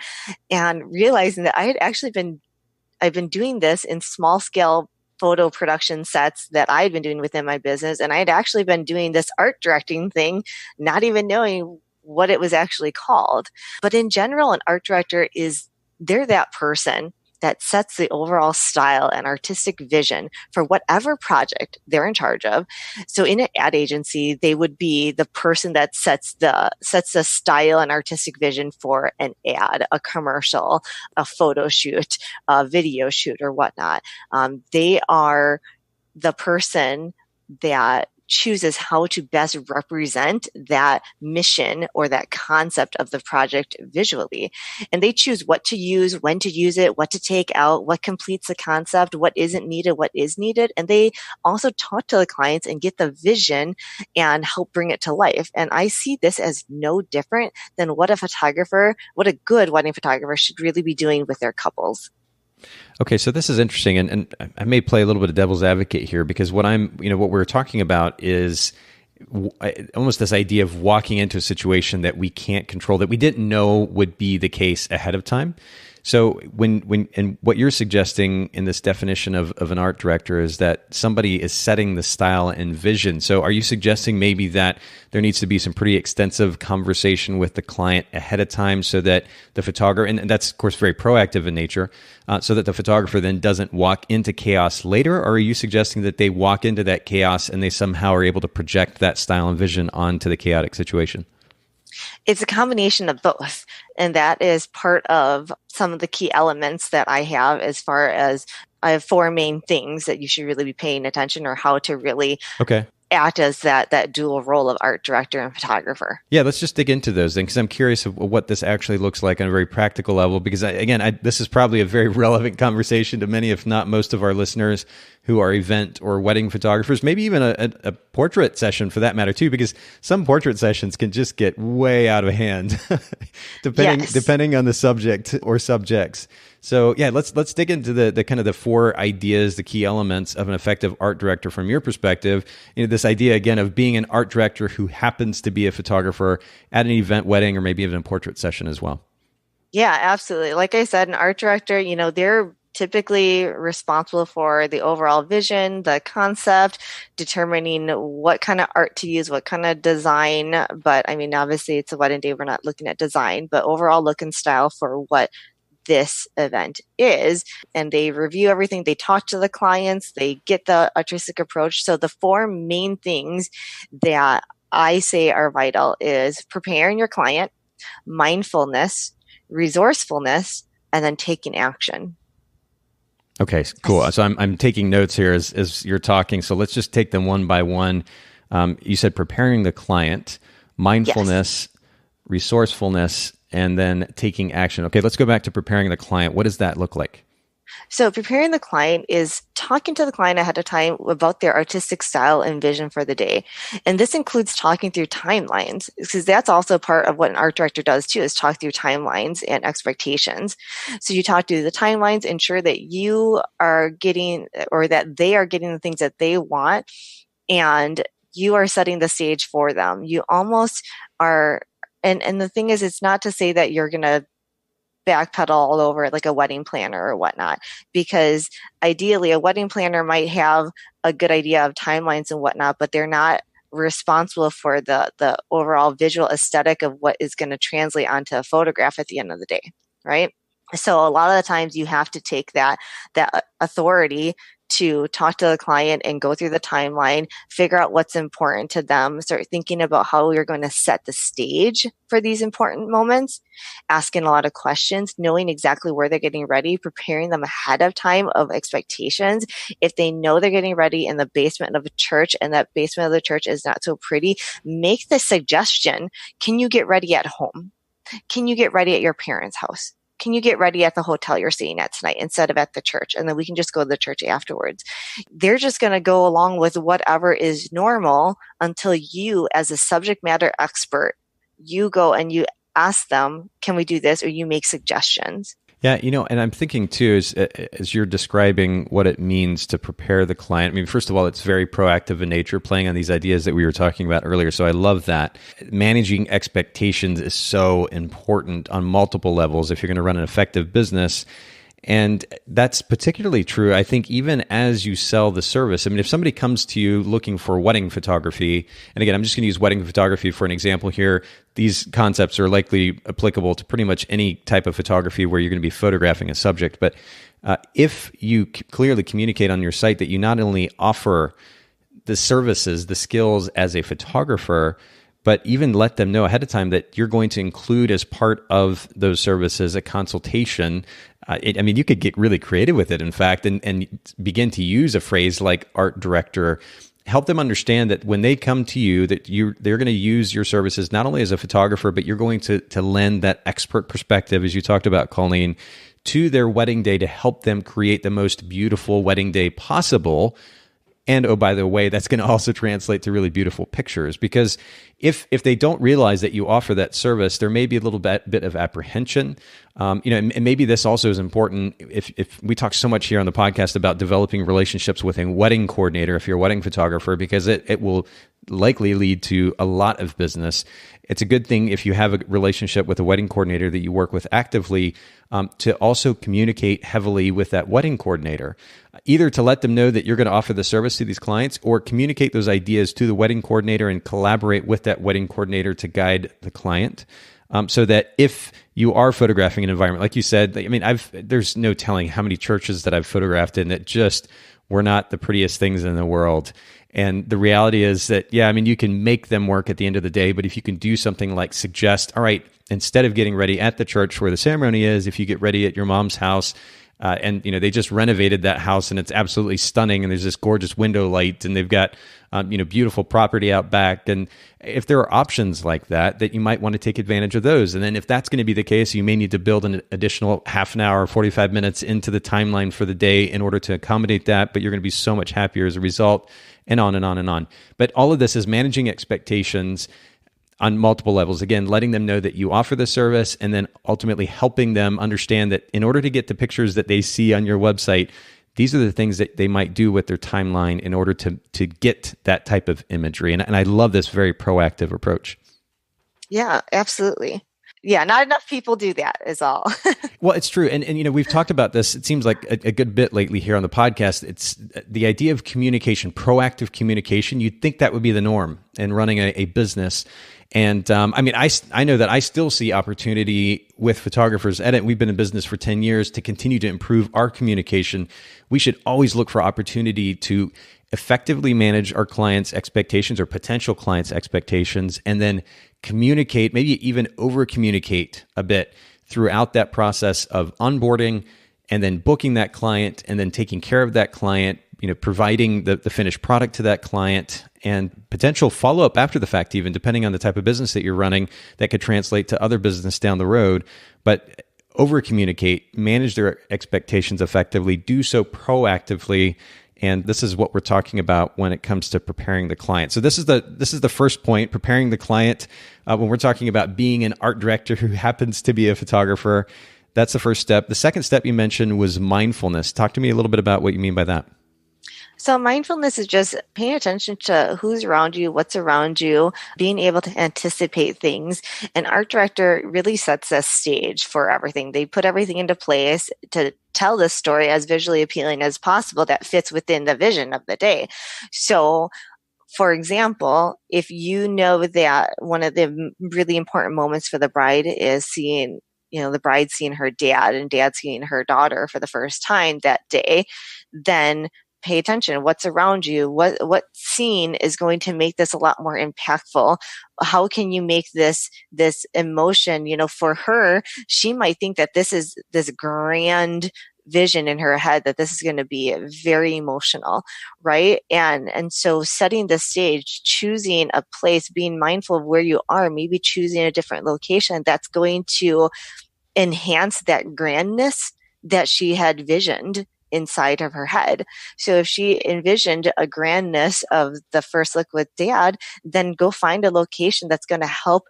and realizing that I've been doing this in small scale photo production sets that I had been doing within my business. And I had actually been doing this art directing thing, not even knowing what it was actually called. But in general, an art director they're that person that sets the overall style and artistic vision for whatever project they're in charge of. So in an ad agency, they would be the person that sets the style and artistic vision for an ad, a commercial, a photo shoot, a video shoot, or whatnot. They are the person that chooses how to best represent that mission or that concept of the project visually. And they choose what to use, when to use it, what to take out, what completes the concept, what isn't needed, what is needed. And they also talk to the clients and get the vision and help bring it to life. And I see this as no different than what a good wedding photographer should really be doing with their couples. Okay, so this is interesting, and I may play a little bit of devil's advocate here, because what we're talking about is almost this idea of walking into a situation that we can't control, that we didn't know would be the case ahead of time. So and what you're suggesting in this definition of an art director is that somebody is setting the style and vision. So are you suggesting maybe that there needs to be some pretty extensive conversation with the client ahead of time, so that the photographer, and that's of course very proactive in nature, so that the photographer then doesn't walk into chaos later? Or are you suggesting that they walk into that chaos and they somehow are able to project that style and vision onto the chaotic situation? It's a combination of both. And that is part of some of the key elements that I have, as far as I have 4 main things that you should really be paying attention, or how to really act as that dual role of art director and photographer. Yeah, let's just dig into those then, because I'm curious of what this actually looks like on a very practical level, because this is probably a very relevant conversation to many, if not most, of our listeners who are event or wedding photographers, maybe even a portrait session for that matter too, because some portrait sessions can just get way out of hand depending on the subject or subjects. So yeah, let's dig into the kind of the 4 ideas, the key elements of an effective art director from your perspective. This idea again of being an art director who happens to be a photographer at an event, wedding, or maybe even a portrait session as well. Yeah, absolutely. Like I said, an art director, they're typically responsible for the overall vision, the concept, determining what kind of art to use, what kind of design. But I mean, obviously it's a wedding day, we're not looking at design, but overall look and style for what this event is. And they review everything. They talk to the clients. They get the artistic approach. So the 4 main things that I say are vital is preparing your client, mindfulness, resourcefulness, and then taking action. Okay, cool. So I'm taking notes here as you're talking. So let's just take them one by one. You said preparing the client, mindfulness, resourcefulness, and then taking action. Okay, let's go back to preparing the client. What does that look like? So preparing the client is talking to the client ahead of time about their artistic style and vision for the day. And this includes talking through timelines, because that's also part of what an art director does too, is talk through timelines and expectations. So you talk through the timelines, ensure that you are getting, or that they are getting the things that they want, and you are setting the stage for them. You almost are, and the thing is, it's not to say that you're going to backpedal all over it like a wedding planner or whatnot, because ideally a wedding planner might have a good idea of timelines and whatnot, but they're not responsible for the overall visual aesthetic of what is going to translate onto a photograph at the end of the day, right? So a lot of the times you have to take that authority to talk to the client and go through the timeline, figure out what's important to them, start thinking about how you're going to set the stage for these important moments, asking a lot of questions, knowing exactly where they're getting ready, preparing them ahead of time of expectations. If they know they're getting ready in the basement of a church and that basement of the church is not so pretty, make the suggestion, can you get ready at home? Can you get ready at your parents' house? Can you get ready at the hotel you're staying at tonight instead of at the church? And then we can just go to the church afterwards. They're just going to go along with whatever is normal until you, as a subject matter expert, you go and you ask them, can we do this? Or you make suggestions. Yeah, and I'm thinking too, as you're describing what it means to prepare the client. I mean, first of all, it's very proactive in nature, playing on these ideas that we were talking about earlier. So I love that. Managing expectations is so important on multiple levels if you're going to run an effective business. And that's particularly true, I think, even as you sell the service. I mean, if somebody comes to you looking for wedding photography, and again, I'm just going to use wedding photography for an example here. These concepts are likely applicable to pretty much any type of photography where you're going to be photographing a subject. But if you clearly communicate on your site that you not only offer the services, the skills as a photographer, but even let them know ahead of time that you're going to include as part of those services a consultation. You could get really creative with it, in fact, and begin to use a phrase like art director help them understand that when they come to you, that they're going to use your services not only as a photographer, but you're going to lend that expert perspective, as you talked about, Colleen, to their wedding day to help them create the most beautiful wedding day possible. And oh, by the way, that's going to also translate to really beautiful pictures, because if they don't realize that you offer that service, there may be a little bit of apprehension. And maybe this also is important. If we talk so much here on the podcast about developing relationships with a wedding coordinator, if you're a wedding photographer, because it will likely lead to a lot of business. It's a good thing if you have a relationship with a wedding coordinator that you work with actively, to also communicate heavily with that wedding coordinator, either to let them know that you're going to offer the service to these clients, or communicate those ideas to the wedding coordinator and collaborate with that wedding coordinator to guide the client. So that if you are photographing an environment, like you said, there's no telling how many churches that I've photographed in that just were not the prettiest things in the world. And the reality is that, you can make them work at the end of the day, but if you can do something like suggest, all right, instead of getting ready at the church where the ceremony is, if you get ready at your mom's house, and they just renovated that house and it's absolutely stunning, and there's this gorgeous window light, and they've got beautiful property out back. And if there are options like that you might want to take advantage of those. And then if that's going to be the case, you may need to build an additional half an hour, 45 minutes into the timeline for the day in order to accommodate that, but you're going to be so much happier as a result, and on and on and on. But all of this is managing expectations on multiple levels. Again, letting them know that you offer the service, and then ultimately helping them understand that in order to get the pictures that they see on your website, these are the things that they might do with their timeline in order to get that type of imagery. And I love this very proactive approach. Yeah, absolutely. Yeah, not enough people do that is all. Well, it's true. And we've talked about this, it seems like a good bit lately here on the podcast. It's the idea of communication, proactive communication. You'd think that would be the norm in running a business. And I know that I still see opportunity with photographers at it. We've been in business for 10 years to continue to improve our communication. We should always look for opportunity to effectively manage our clients' expectations or potential clients' expectations, and then communicate, maybe even over communicate a bit throughout that process of onboarding and then booking that client and then taking care of that client, providing the finished product to that client, and potential follow-up after the fact, even depending on the type of business that you're running, that could translate to other business down the road. But over communicate, manage their expectations effectively, do so proactively. And this is what we're talking about when it comes to preparing the client. So this is the first point, preparing the client. When we're talking about being an art director who happens to be a photographer, that's the first step. The second step you mentioned was mindfulness. Talk to me a little bit about what you mean by that. So mindfulness is just paying attention to who's around you, what's around you, being able to anticipate things. An art director really sets a stage for everything. They put everything into place to tell this story as visually appealing as possible that fits within the vision of the day. So, for example, if you know that one of the really important moments for the bride is seeing the bride seeing her dad and dad seeing her daughter for the first time that day, then pay attention. What's around you? What scene is going to make this a lot more impactful? How can you make this emotion? For her, she might think that this is this grand vision in her head, that this is going to be very emotional, right? And so setting the stage, choosing a place, being mindful of where you are, maybe choosing a different location that's going to enhance that grandness that she had visioned inside of her head. So if she envisioned a grandness of the first look with dad, then go find a location that's going to help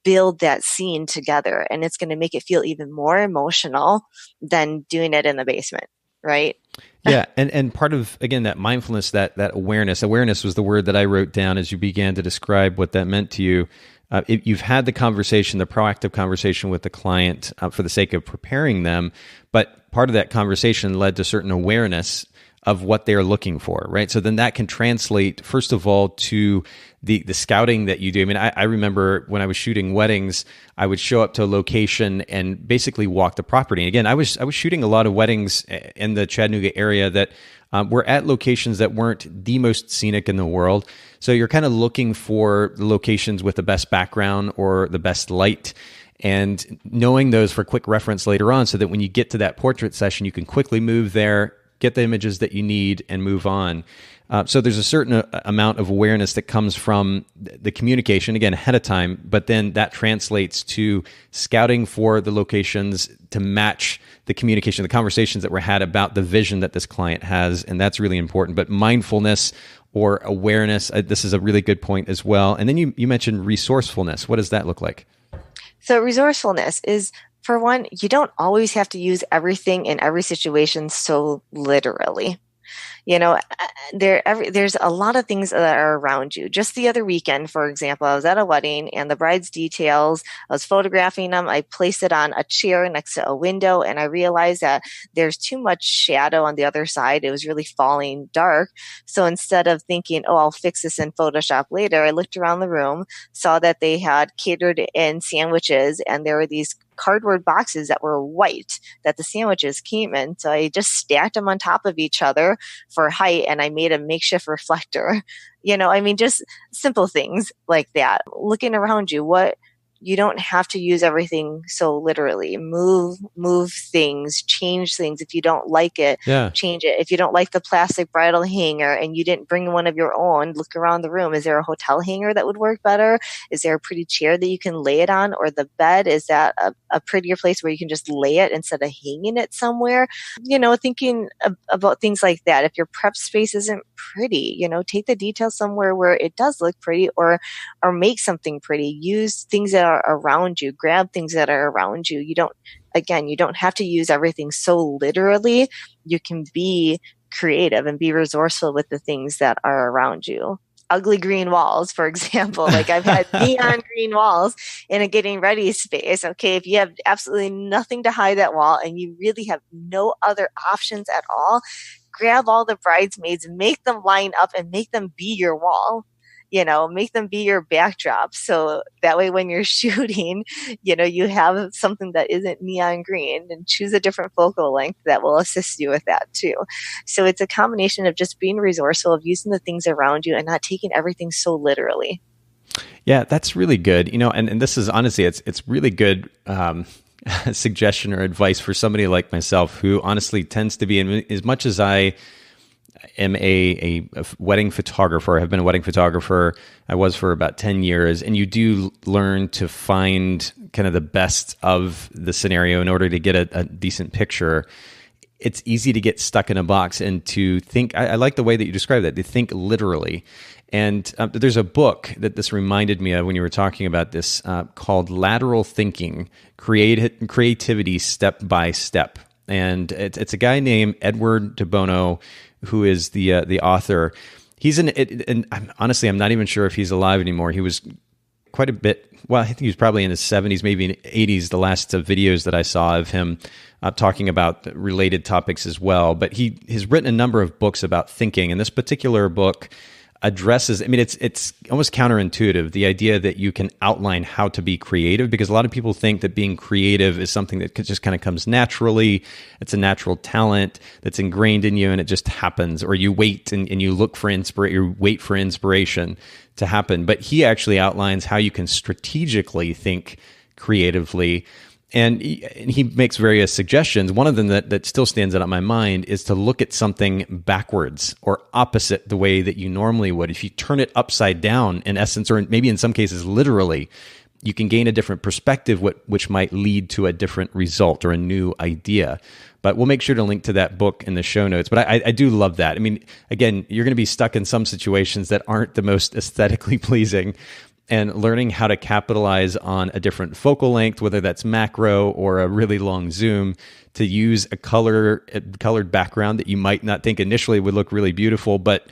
build that scene together. And it's going to make it feel even more emotional than doing it in the basement, right? Yeah. And part of, again, that mindfulness, that awareness was the word that I wrote down as you began to describe what that meant to you. You've had the conversation, the proactive conversation with the client for the sake of preparing them, but part of that conversation led to certain awareness of what they're looking for, right? So then that can translate, first of all, to the scouting that you do. I remember when I was shooting weddings, I would show up to a location and basically walk the property. And again, I was shooting a lot of weddings in the Chattanooga area that were at locations that weren't the most scenic in the world. So you're kind of looking for locations with the best background or the best light, and knowing those for quick reference later on, so that when you get to that portrait session, you can quickly move there, get the images that you need, and move on. So there's a certain amount of awareness that comes from the communication, again, ahead of time, but then that translates to scouting for the locations to match the communication, the conversations that were had about the vision that this client has, and that's really important. But mindfulness or awareness, this is a really good point as well. And then you mentioned resourcefulness. What does that look like? So resourcefulness is, for one, you don't always have to use everything in every situation so literally. There's a lot of things that are around you. Just the other weekend, for example, I was at a wedding and the bride's details, I was photographing them. I placed it on a chair next to a window and I realized that there's too much shadow on the other side. It was really falling dark. So instead of thinking, oh, I'll fix this in Photoshop later, I looked around the room, saw that they had catered in sandwiches and there were these cardboard boxes that were white that the sandwiches came in. So I just stacked them on top of each other for height and I made a makeshift reflector. Just simple things like that. Looking around you, you don't have to use everything so literally. Move things, change things. If you don't like it, change it. If you don't like the plastic bridal hanger and you didn't bring one of your own, look around the room. Is there a hotel hanger that would work better? Is there a pretty chair that you can lay it on? Or the bed, is that a prettier place where you can just lay it instead of hanging it somewhere? Thinking about things like that. If your prep space isn't pretty, take the detail somewhere where it does look pretty, or make something pretty. Use things that are around you, grab things that are around you. You don't have to use everything so literally. You can be creative and be resourceful with the things that are around you. Ugly green walls, for example. Like I've had neon green walls in a getting ready space. Okay, if you have absolutely nothing to hide that wall and you really have no other options at all, grab all the bridesmaids, make them line up and make them be your wall. Make them be your backdrop. So that way when you're shooting, you have something that isn't neon green, and choose a different focal length that will assist you with that too. So it's a combination of just being resourceful, of using the things around you and not taking everything so literally. Yeah, that's really good. And this is honestly, it's really good suggestion or advice for somebody like myself who honestly tends to be, as much as I am a wedding photographer. I've been a wedding photographer. I was for about 10 years. And you do learn to find kind of the best of the scenario in order to get a decent picture. It's easy to get stuck in a box and to think, I like the way that you described that, to think literally. And there's a book that this reminded me of when you were talking about this called Lateral Thinking, Creativity Step by Step. And it's a guy named Edward de Bono, who is the author. He's and I'm not even sure if he's alive anymore. He was quite a bit, I think he was probably in his 70s, maybe in 80s, the last videos that I saw of him talking about related topics as well. But he has written a number of books about thinking, and this particular book addresses, it's almost counterintuitive, the idea that you can outline how to be creative, because a lot of people think that being creative is something that just kind of comes naturally. It's a natural talent that's ingrained in you and it just happens, or you wait and you look for you wait for inspiration to happen. But he actually outlines how you can strategically think creatively. And he makes various suggestions. One of them that still stands out in my mind is to look at something backwards or opposite the way that you normally would. If you turn it upside down, in essence, or maybe in some cases literally, you can gain a different perspective, which might lead to a different result or a new idea. But we'll make sure to link to that book in the show notes. But I do love that. Again, you're going to be stuck in some situations that aren't the most aesthetically pleasing. And learning how to capitalize on a different focal length, whether that's macro or a really long zoom, to use a colored background that you might not think initially would look really beautiful, but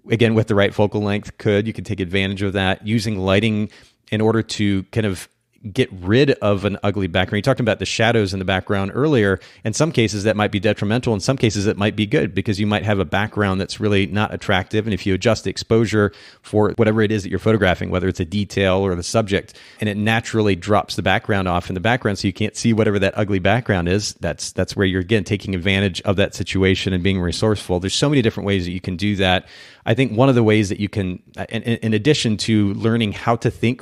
again, with the right focal length, you could take advantage of that. Using lighting in order to kind of get rid of an ugly background. You talked about the shadows in the background earlier. In some cases, that might be detrimental. In some cases, it might be good because you might have a background that's really not attractive. And if you adjust the exposure for whatever it is that you're photographing, whether it's a detail or the subject, and it naturally drops the background off in the background so you can't see whatever that ugly background is, that's where you're, again, taking advantage of that situation and being resourceful. There's so many different ways that you can do that. I think one of the ways that you can, in addition to learning how to think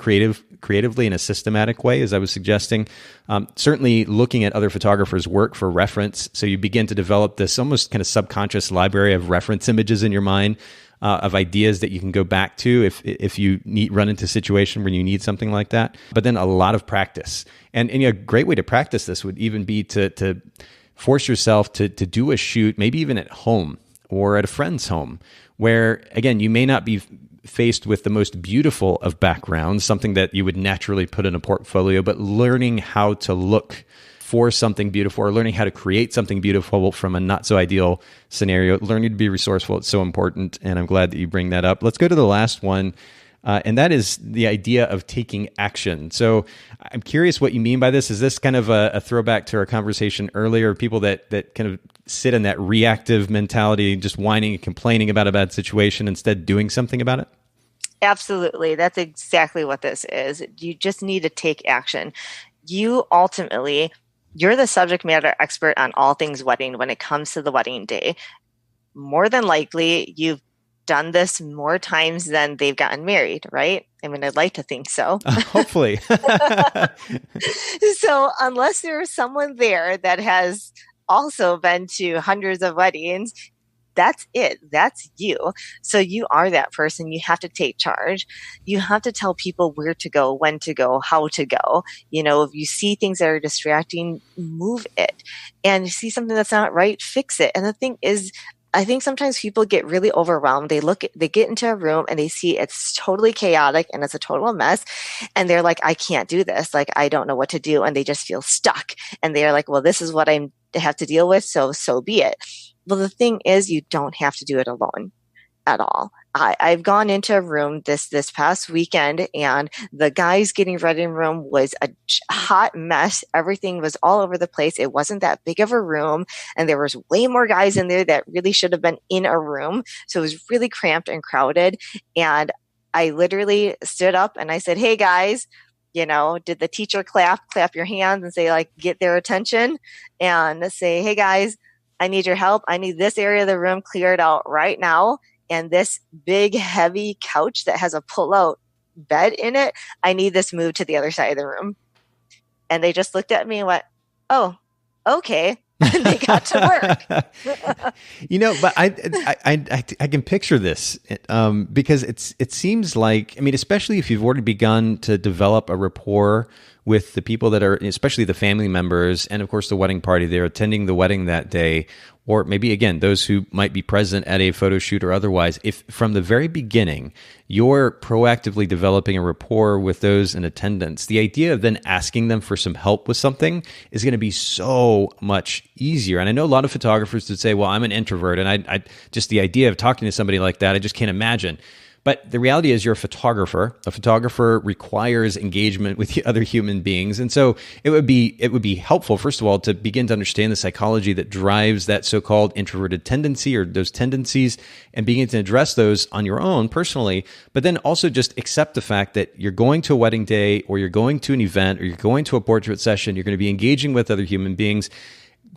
creatively in a systematic way, as I was suggesting. Certainly looking at other photographers' work for reference. So you begin to develop this almost kind of subconscious library of reference images in your mind, of ideas that you can go back to if you run into a situation where you need something like that. But then a lot of practice. And a great way to practice this would even be to force yourself to do a shoot, maybe even at home or at a friend's home, where, again, you may not be faced with the most beautiful of backgrounds, something that you would naturally put in a portfolio, but learning how to look for something beautiful, or learning how to create something beautiful from a not so ideal scenario. Learning to be resourceful, it's so important, and I'm glad that you bring that up. Let's go to the last one, and that is the idea of taking action. So I'm curious what you mean by this. Is this kind of a throwback to our conversation earlier, people that kind of sit in that reactive mentality, just whining and complaining about a bad situation instead doing something about it? Absolutely. That's exactly what this is. You just need to take action. You're the subject matter expert on all things wedding when it comes to the wedding day. More than likely, you've done this more times than they've gotten married, right? I mean, I'd like to think so. Hopefully. So unless there's someone there that has also been to hundreds of weddings, that's it. That's you. So you are that person. You have to take charge. You have to tell people where to go, when to go, how to go. If you see things that are distracting, move it. And you see something that's not right, fix it. And the thing is, I think sometimes people get really overwhelmed. They get into a room and they see it's totally chaotic and it's a total mess. And they're like, I can't do this. Like, I don't know what to do. And they just feel stuck. And they're like, well, this is what I have to deal with. So be it. Well, the thing is, you don't have to do it alone at all. I've gone into a room this past weekend, and the guys getting ready room was a hot mess. Everything was all over the place. It wasn't that big of a room, and there was way more guys in there that really should have been in a room. So it was really cramped and crowded. And I literally stood up and I said, hey guys, did the teacher clap your hands and say, like, get their attention, and say, hey guys, I need your help. I need this area of the room cleared out right now. And this big, heavy couch that has a pull-out bed in it, I need this moved to the other side of the room. And they just looked at me and went, oh, okay. And they got to work. But I can picture this because it seems like, I mean, especially if you've already begun to develop a rapport with the people that are, especially the family members, and of course the wedding party, they're attending the wedding that day, or maybe, again, those who might be present at a photo shoot or otherwise. If from the very beginning, you're proactively developing a rapport with those in attendance, the idea of then asking them for some help with something is going to be so much easier. And I know a lot of photographers would say, well, I'm an introvert, and I just the idea of talking to somebody like that, I just can't imagine. But the reality is you're a photographer. A photographer requires engagement with other human beings. And so it would be helpful, first of all, to begin to understand the psychology that drives that so-called introverted tendency, or those tendencies, and begin to address those on your own personally. But then also just accept the fact that you're going to a wedding day, or you're going to an event, or you're going to a portrait session, you're going to be engaging with other human beings.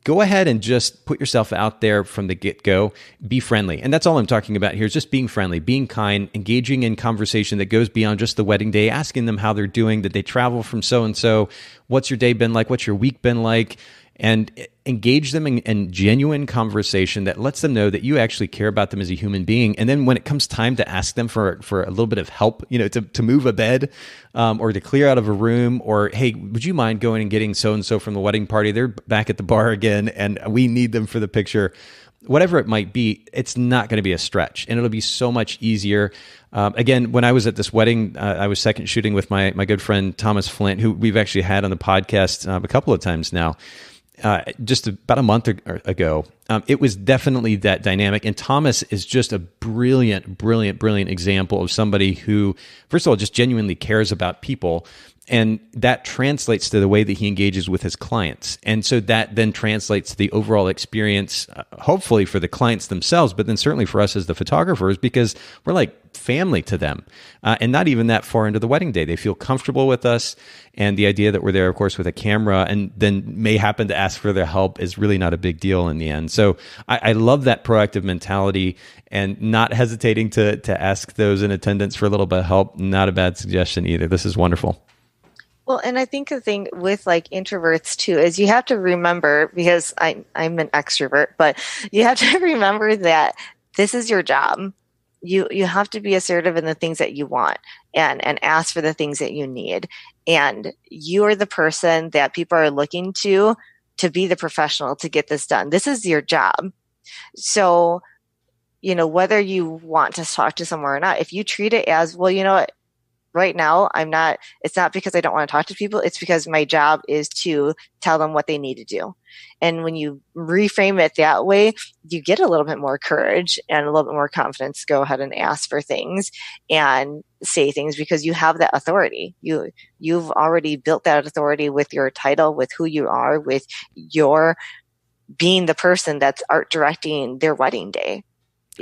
Go ahead and just put yourself out there from the get-go. Be friendly. And that's all I'm talking about here, is just being friendly, being kind, engaging in conversation that goes beyond just the wedding day, asking them how they're doing. Did they travel from so-and-so? What's your day been like? What's your week been like? And engage them in genuine conversation that lets them know that you actually care about them as a human being. And then when it comes time to ask them for a little bit of help, to move a bed, or to clear out of a room, or, hey, would you mind going and getting so-and-so from the wedding party? They're back at the bar again, and we need them for the picture. Whatever it might be, it's not going to be a stretch, and it'll be so much easier. Again, when I was at this wedding, I was second shooting with my good friend Thomas Flint, who we've actually had on the podcast a couple of times now. Just about a month ago. It was definitely that dynamic. And Thomas is just a brilliant example of somebody who, first of all, just genuinely cares about people. And that translates to the way that he engages with his clients. And so that then translates to the overall experience, hopefully for the clients themselves, but then certainly for us as the photographers, because we're like family to them. And not even that far into the wedding day. They feel comfortable with us. And the idea that we're there, of course, with a camera and then may happen to ask for their help is really not a big deal in the end. So I love that proactive mentality, and not hesitating to ask those in attendance for a little bit of help. Not a bad suggestion either. This is wonderful. Well, and I think the thing with like introverts too is you have to remember, because I'm an extrovert, but you have to remember that this is your job. You have to be assertive in the things that you want and ask for the things that you need. And you are the person that people are looking to be the professional to get this done. This is your job. So, whether you want to talk to someone or not, if you treat it as, well, right now it's not because I don't want to talk to people. It's because my job is to tell them what they need to do. And when you reframe it that way, you get a little bit more courage and a little bit more confidence to go ahead and ask for things and say things, because you have that authority. You've already built that authority with your title, with who you are, with your being the person that's art directing their wedding day.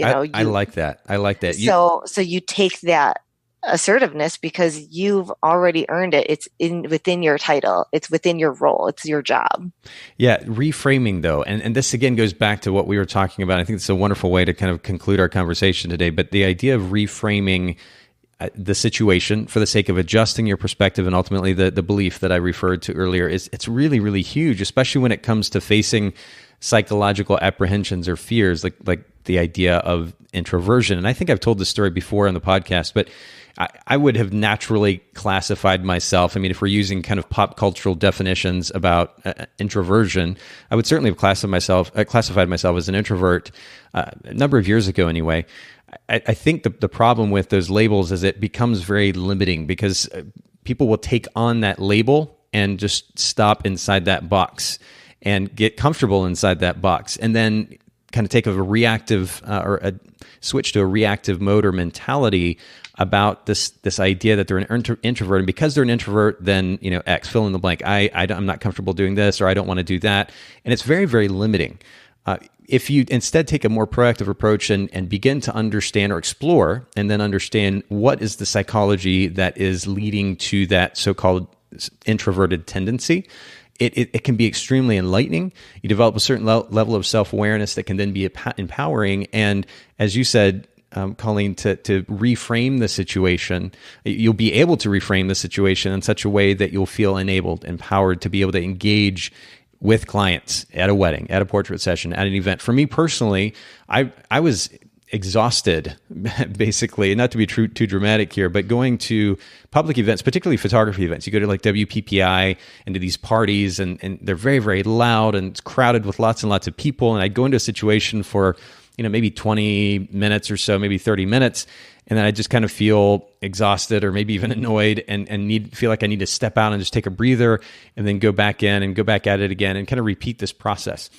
I like that. I like that. So you take that assertiveness because you've already earned it. It's within your title. It's within your role. It's your job. Yeah. Reframing though. And this again goes back to what we were talking about. I think it's a wonderful way to kind of conclude our conversation today, but the idea of reframing the situation for the sake of adjusting your perspective and ultimately the belief that I referred to earlier it's really, really huge, especially when it comes to facing psychological apprehensions or fears, like the idea of introversion. And I think I've told this story before on the podcast, but I would have naturally classified myself. I mean, if we're using kind of pop cultural definitions about introversion, I would certainly have classified myself as an introvert a number of years ago anyway. I think the problem with those labels is it becomes very limiting because people will take on that label and just stop inside that box and get comfortable inside that box and then kind of take a reactive or a switch to a reactive mode or mentality about this idea that they're an introvert, and because they're an introvert, then X, fill in the blank. I'm not comfortable doing this, or I don't want to do that, and it's very, very limiting. If you instead take a more proactive approach and begin to understand or explore, and then understand what is the psychology that is leading to that so-called introverted tendency, it can be extremely enlightening. You develop a certain level of self-awareness that can then be empowering. And as you said, Colleen, to reframe the situation, you'll be able to reframe the situation in such a way that you'll feel enabled, empowered to be able to engage with clients at a wedding, at a portrait session, at an event. For me personally, I was exhausted, basically, not to be too dramatic here, but going to public events, particularly photography events. You go to like WPPI and to these parties and they're very, very loud and it's crowded with lots and lots of people. And I'd go into a situation for, maybe 20 minutes or so, maybe 30 minutes. And then I just kind of feel exhausted or maybe even annoyed and feel like I need to step out and just take a breather and then go back in and go back at it again and kind of repeat this process.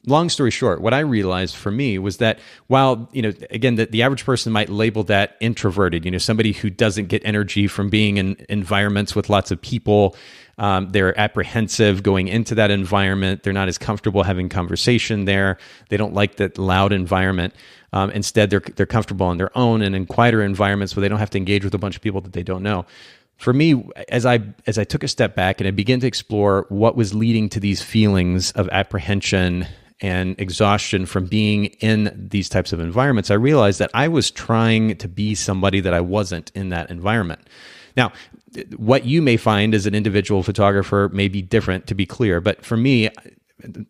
Long story short, what I realized for me was that while, again, the average person might label that introverted, somebody who doesn't get energy from being in environments with lots of people, they're apprehensive going into that environment. They're not as comfortable having conversation there. They don't like that loud environment. Instead, they're comfortable on their own and in quieter environments where they don't have to engage with a bunch of people that they don't know. For me, as I took a step back and I began to explore what was leading to these feelings of apprehension and exhaustion from being in these types of environments, I realized that I was trying to be somebody that I wasn't in that environment. Now, what you may find as an individual photographer may be different, to be clear, but for me,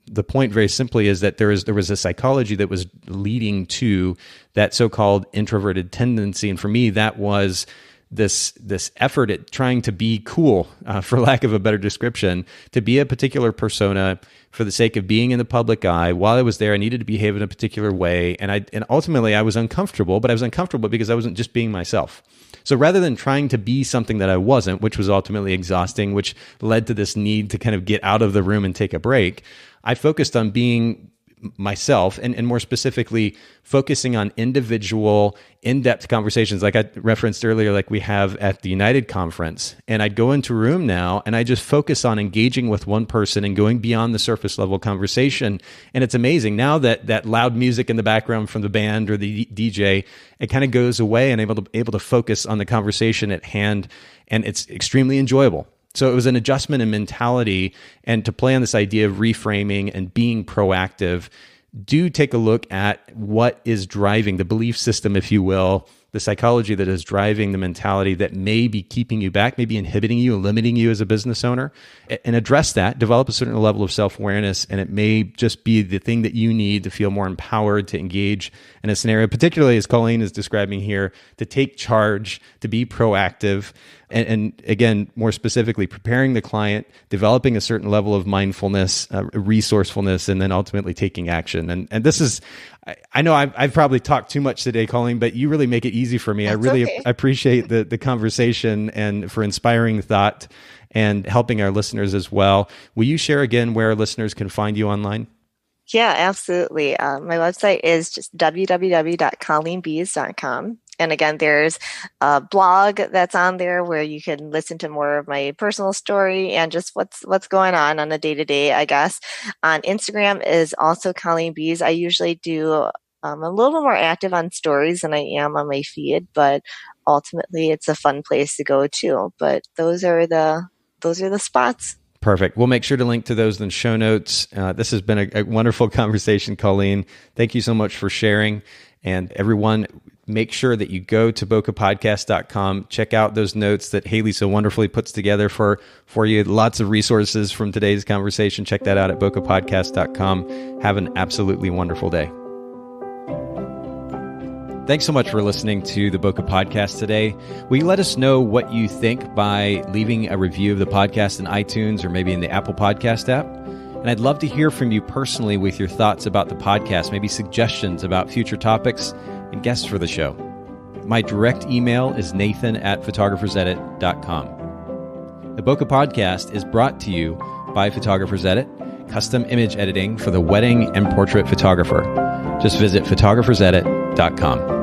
the point very simply is that there was a psychology that was leading to that so-called introverted tendency, and for me, that was this effort at trying to be cool, for lack of a better description, to be a particular persona for the sake of being in the public eye. While I was there, I needed to behave in a particular way, and ultimately I was uncomfortable, but I was uncomfortable because I wasn't just being myself. So rather than trying to be something that I wasn't, which was ultimately exhausting, which led to this need to kind of get out of the room and take a break, I focused on being myself and more specifically focusing on individual in-depth conversations like I referenced earlier, like we have at the United Conference. And I'd go into a room now and I just focus on engaging with one person and going beyond the surface level conversation. And it's amazing now that loud music in the background from the band or the DJ, it kind of goes away and able to focus on the conversation at hand. And it's extremely enjoyable. So it was an adjustment in mentality, and to play on this idea of reframing and being proactive, do take a look at what is driving the belief system, if you will, the psychology that is driving the mentality that may be keeping you back, maybe inhibiting you, limiting you as a business owner, and address that, develop a certain level of self-awareness, and it may just be the thing that you need to feel more empowered to engage in a scenario, particularly as Colleen is describing here, to take charge, to be proactive, and again, more specifically, preparing the client, developing a certain level of mindfulness, resourcefulness, and then ultimately taking action. And this is, I know I've probably talked too much today, Colleen, but you really make it easy for me. That's I really okay. appreciate the conversation and for inspiring thought and helping our listeners as well. Will you share again where listeners can find you online? Yeah, absolutely. My website is just www.colleenbies.com. And again, there's a blog that's on there where you can listen to more of my personal story and just what's going on a day-to-day, I guess. On Instagram is also Colleen Bies. I usually do a little bit more active on stories than I am on my feed, but ultimately it's a fun place to go too. But those are the spots. Perfect. We'll make sure to link to those in the show notes. This has been a wonderful conversation, Colleen. Thank you so much for sharing. And everyone, make sure that you go to bokehpodcast.com, check out those notes that Haley so wonderfully puts together for you. Lots of resources from today's conversation. Check that out at bokehpodcast.com. Have an absolutely wonderful day. Thanks so much for listening to the Bokeh Podcast today. Will you let us know what you think by leaving a review of the podcast in iTunes or maybe in the Apple Podcast app? And I'd love to hear from you personally with your thoughts about the podcast, maybe suggestions about future topics and guests for the show. My direct email is nathan@photographersedit.com. The Bokeh Podcast is brought to you by Photographers Edit, custom image editing for the wedding and portrait photographer. Just visit photographersedit.com.